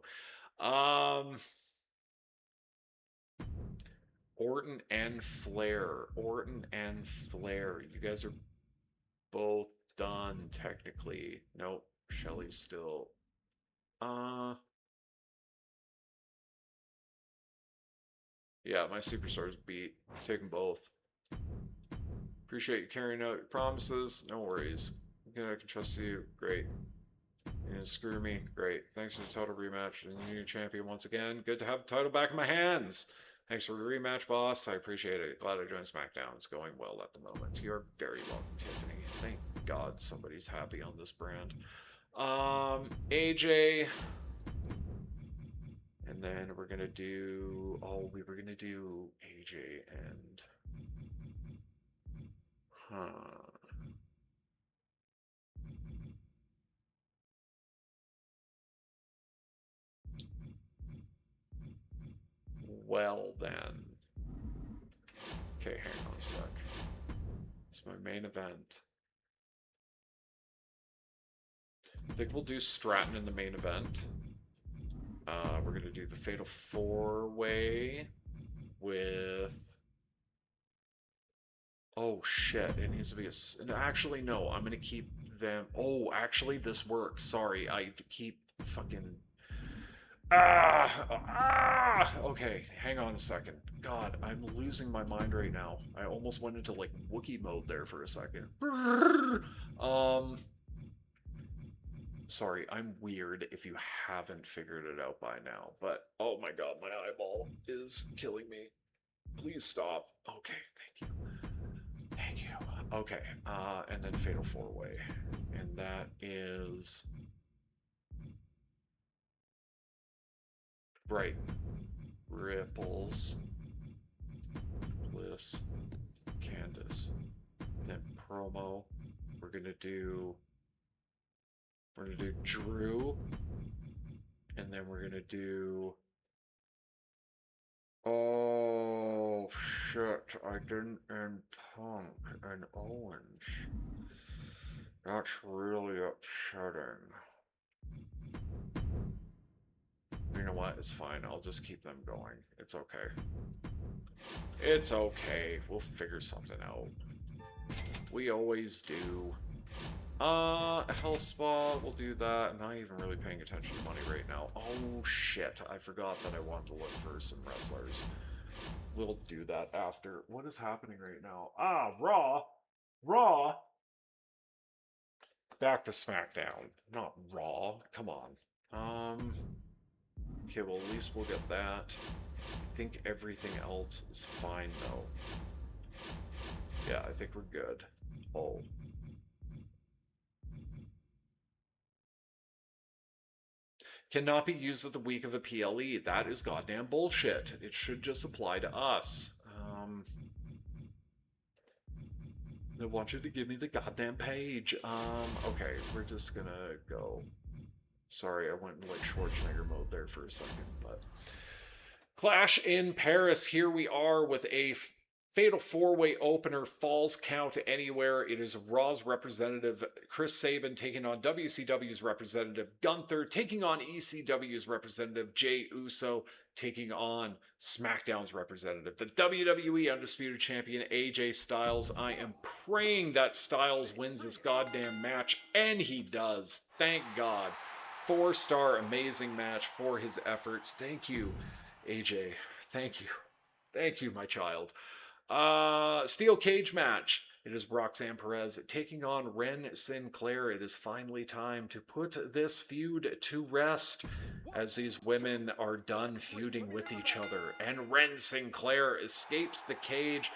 Orton and Flair. You guys are both done technically. Nope, Shelly's still. Yeah, my superstars beat. Take them both. Appreciate you carrying out your promises. No worries. I can trust you. Great. You didn't screw me. Great. Thanks for the title rematch. And the new champion once again. Good to have the title back in my hands. Thanks for the rematch, boss. I appreciate it. Glad I joined SmackDown. It's going well at the moment. You're very welcome, Tiffany. Thank God somebody's happy on this brand. AJ. And then we're going to do... Oh, we were going to do AJ and... Well, then. Okay, hang on a sec. It's my main event. I think we'll do Stratton in the main event. We're going to do the Fatal 4-Way with... Oh, shit. It needs to be a... Actually, no. I'm going to keep them... Oh, actually, this works. Sorry. I keep fucking... Okay, hang on a second. God, I'm losing my mind right now. I almost went into, like, Wookiee mode there for a second. Sorry, I'm weird if you haven't figured it out by now, but oh my god, my eyeball is killing me. Please stop. Okay, thank you. Thank you. Okay, and then Fatal 4-Way. And that is... Right. Ripples. Bliss. Candace. Then promo. We're gonna do Drew. And then we're gonna do... Oh, shit. I didn't end Punk and Owens. That's really upsetting. You know what? It's fine. I'll just keep them going. It's okay. It's okay. We'll figure something out. We always do. Health Spa, we'll do that. I'm not even really paying attention to money right now. Oh, shit. I forgot that I wanted to look for some wrestlers. We'll do that after. What is happening right now? Raw. Raw. Back to SmackDown. Not Raw. Come on. Okay, well, at least we'll get that. I think everything else is fine, though. Yeah, I think we're good. Oh. Cannot be used at the week of the PLE. That is goddamn bullshit. It should just apply to us. They want you to give me the goddamn page. Okay, we're just gonna go. Sorry, I went into like Schwarzenegger mode there for a second, but... Clash in Paris. Here we are with a Fatal 4-Way opener, Falls Count Anywhere. It is Raw's representative Chris Sabin taking on WCW's representative Gunther, taking on ECW's representative Jey Uso, taking on SmackDown's representative, the WWE Undisputed Champion AJ Styles. I am praying that Styles wins this goddamn match, and he does. Thank God. 4-star amazing match for his efforts. Thank you, AJ. Thank you. Thank you, my child. Steel cage match. It is Roxanne Perez taking on Ren Sinclair. It is finally time to put this feud to rest as these women are done feuding with each other. And Ren Sinclair escapes the cage,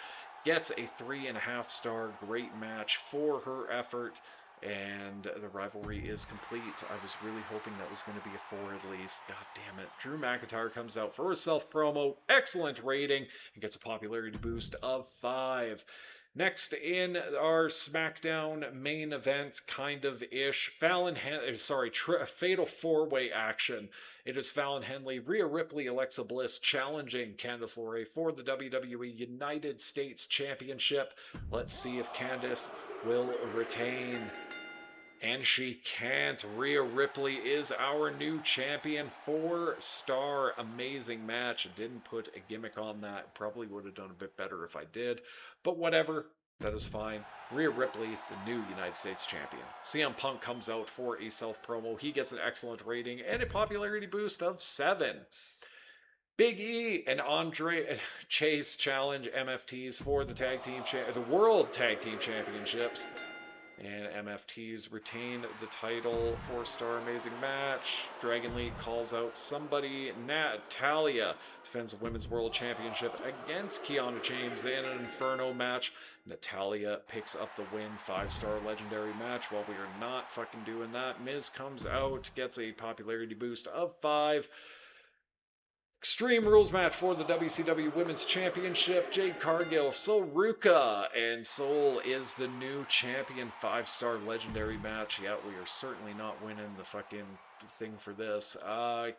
gets a 3.5-star great match for her effort. And the rivalry is complete. I was really hoping that was going to be a 4 at least. God damn it. Drew McIntyre comes out for a self-promo. Excellent rating. And gets a popularity boost of 5. Next in our SmackDown main event, kind of ish, Fatal 4-Way action. It is Fallon Henley, Rhea Ripley, Alexa Bliss challenging Candice LeRae for the WWE United States Championship. Let's see if Candice will retain. And she can't. Rhea Ripley is our new champion. 4-star amazing match. Didn't put a gimmick on that. Probably would have done a bit better if I did. But whatever. That is fine. Rhea Ripley, the new United States champion. CM Punk comes out for a self-promo. He gets an excellent rating and a popularity boost of 7. Big E and Andre Chase challenge MFTs for the World Tag Team Championships. And MFTs retain the title. 4-star amazing match. Dragon League calls out somebody. Natalia defends the Women's World Championship against Kiana James in an Inferno match. Natalia picks up the win. 5-star legendary match. While we are not fucking doing that, Miz comes out, gets a popularity boost of 5. Extreme Rules match for the WCW Women's Championship. Jade Cargill, Sol Ruka, and Sol is the new champion. 5-star legendary match. Yeah, we are certainly not winning the fucking thing for this. Kairi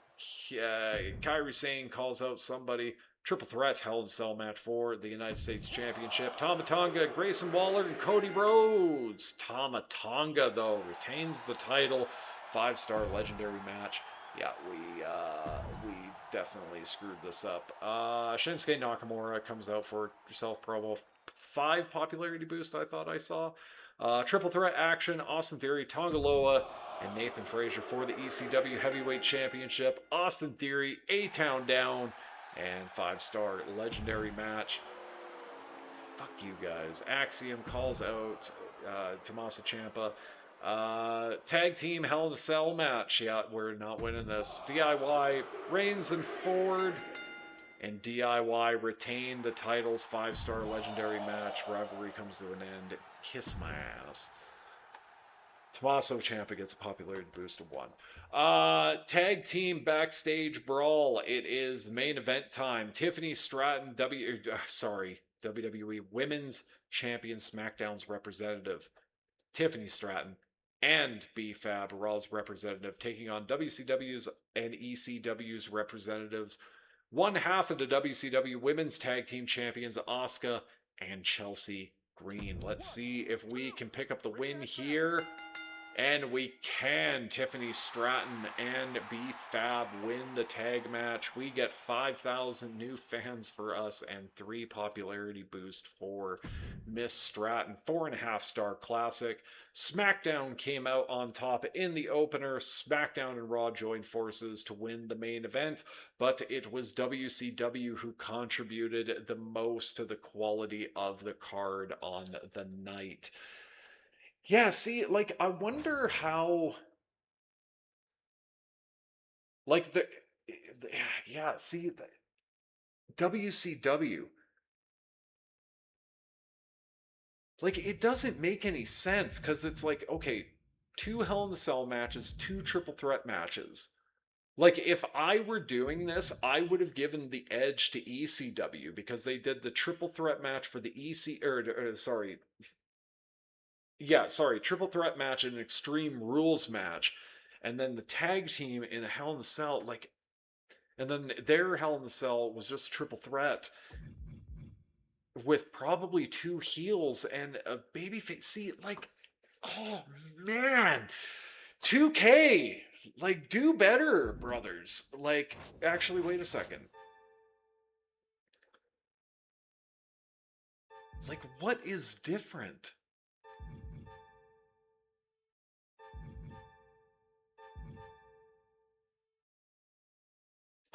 Sane calls out somebody. Triple threat Hell in a Cell match for the United States Championship. Tama Tonga, Grayson Waller, and Cody Rhodes. Tama Tonga, though, retains the title. 5-star legendary match. Yeah, we definitely screwed this up. Shinsuke Nakamura comes out for self promo. 5 popularity boost I thought I saw. Triple threat action, Austin Theory, Tonga Loa, and Nathan Frazier for the ECW Heavyweight Championship. Austin Theory, A-Town down, and 5-star legendary match. Fuck you guys. Axiom calls out Tommaso Ciampa. Tag team Hell in a Cell match. Yeah, we're not winning this. DIY, Reigns and Ford. And DIY retain the titles. 5-star legendary match. Rivalry comes to an end. Kiss my ass. Tommaso Ciampa gets a popularity boost of 1. Tag team backstage brawl. It is main event time. Tiffany Stratton, WWE Women's Champion SmackDown's representative. Tiffany Stratton and B-Fab, Raw's representative, taking on WCW's and ECW's representatives. One half of the WCW Women's Tag Team Champions, Asuka and Chelsea Green. Let's see if we can pick up the win here. And we can. Tiffany Stratton and B-Fab win the tag match. We get 5,000 new fans for us and 3 popularity boost for Miss Stratton. 4.5-star classic. SmackDown came out on top in the opener. SmackDown and Raw joined forces to win the main event, but it was WCW who contributed the most to the quality of the card on the night. Yeah, see, like, I wonder how, like, yeah, see, WCW, like, it doesn't make any sense, because it's like, okay, 2 Hell in a Cell matches, 2 triple threat matches. Like, if I were doing this, I would have given the edge to ECW, because they did the triple threat match for the triple threat match and an Extreme Rules match, and then the tag team in a Hell in a Cell, like, and then their Hell in a Cell was just a triple threat with probably 2 heels and a babyface. See, like, oh man, 2K, like, do better, brothers. Like, actually, wait a second. Like, what is different?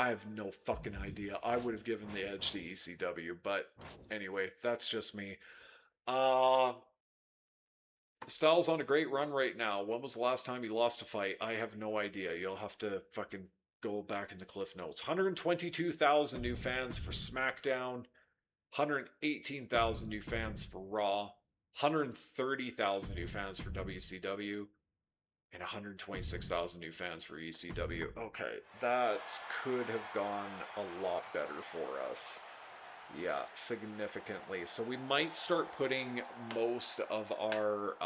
I have no fucking idea. I would have given the edge to ECW, but anyway, that's just me. Uh Styles on a great run right now. When was the last time he lost a fight? I have no idea. You'll have to fucking go back in the cliff notes. 122,000 new fans for SmackDown, 118,000 new fans for Raw, 130,000 new fans for WCW, and 126,000 new fans for ECW. Okay, that could have gone a lot better for us. Yeah, significantly. So we might start putting most of our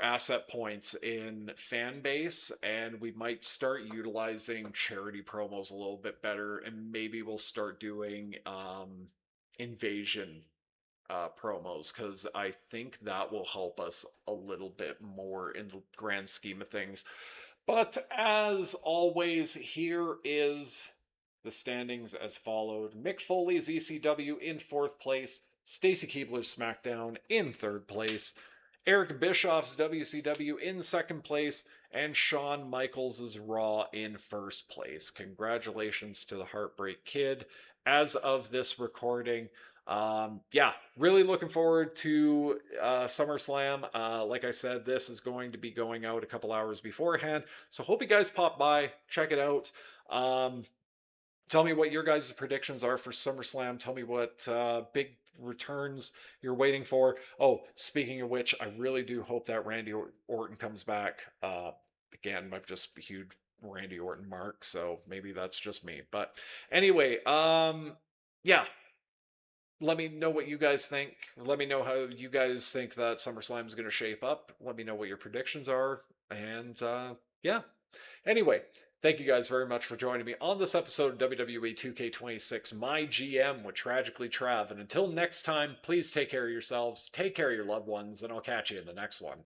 asset points in fan base, and we might start utilizing charity promos a little bit better, and maybe we'll start doing invasion promos, because I think that will help us a little bit more in the grand scheme of things. But as always, here is the standings as followed. Mick Foley's ECW in 4th place, Stacy Keibler's SmackDown in 3rd place, Eric Bischoff's WCW in 2nd place, and Shawn Michaels' Raw in 1st place. Congratulations to the Heartbreak Kid. As of this recording, Yeah, really looking forward to SummerSlam. Like I said, this is going to be going out a couple hours beforehand, so hope you guys pop by, check it out. Um, Tell me what your guys' predictions are for SummerSlam. Tell me what big returns you're waiting for. Oh, speaking of which, I really do hope that Randy Orton comes back. Again, I'm just a huge Randy Orton mark, so maybe that's just me. But anyway, yeah, let me know what you guys think. Let me know how you guys think that SummerSlam is going to shape up. Let me know what your predictions are. And yeah. Anyway, thank you guys very much for joining me on this episode of WWE 2K26 My GM with Tragically Trav. And until next time, please take care of yourselves, take care of your loved ones, and I'll catch you in the next one.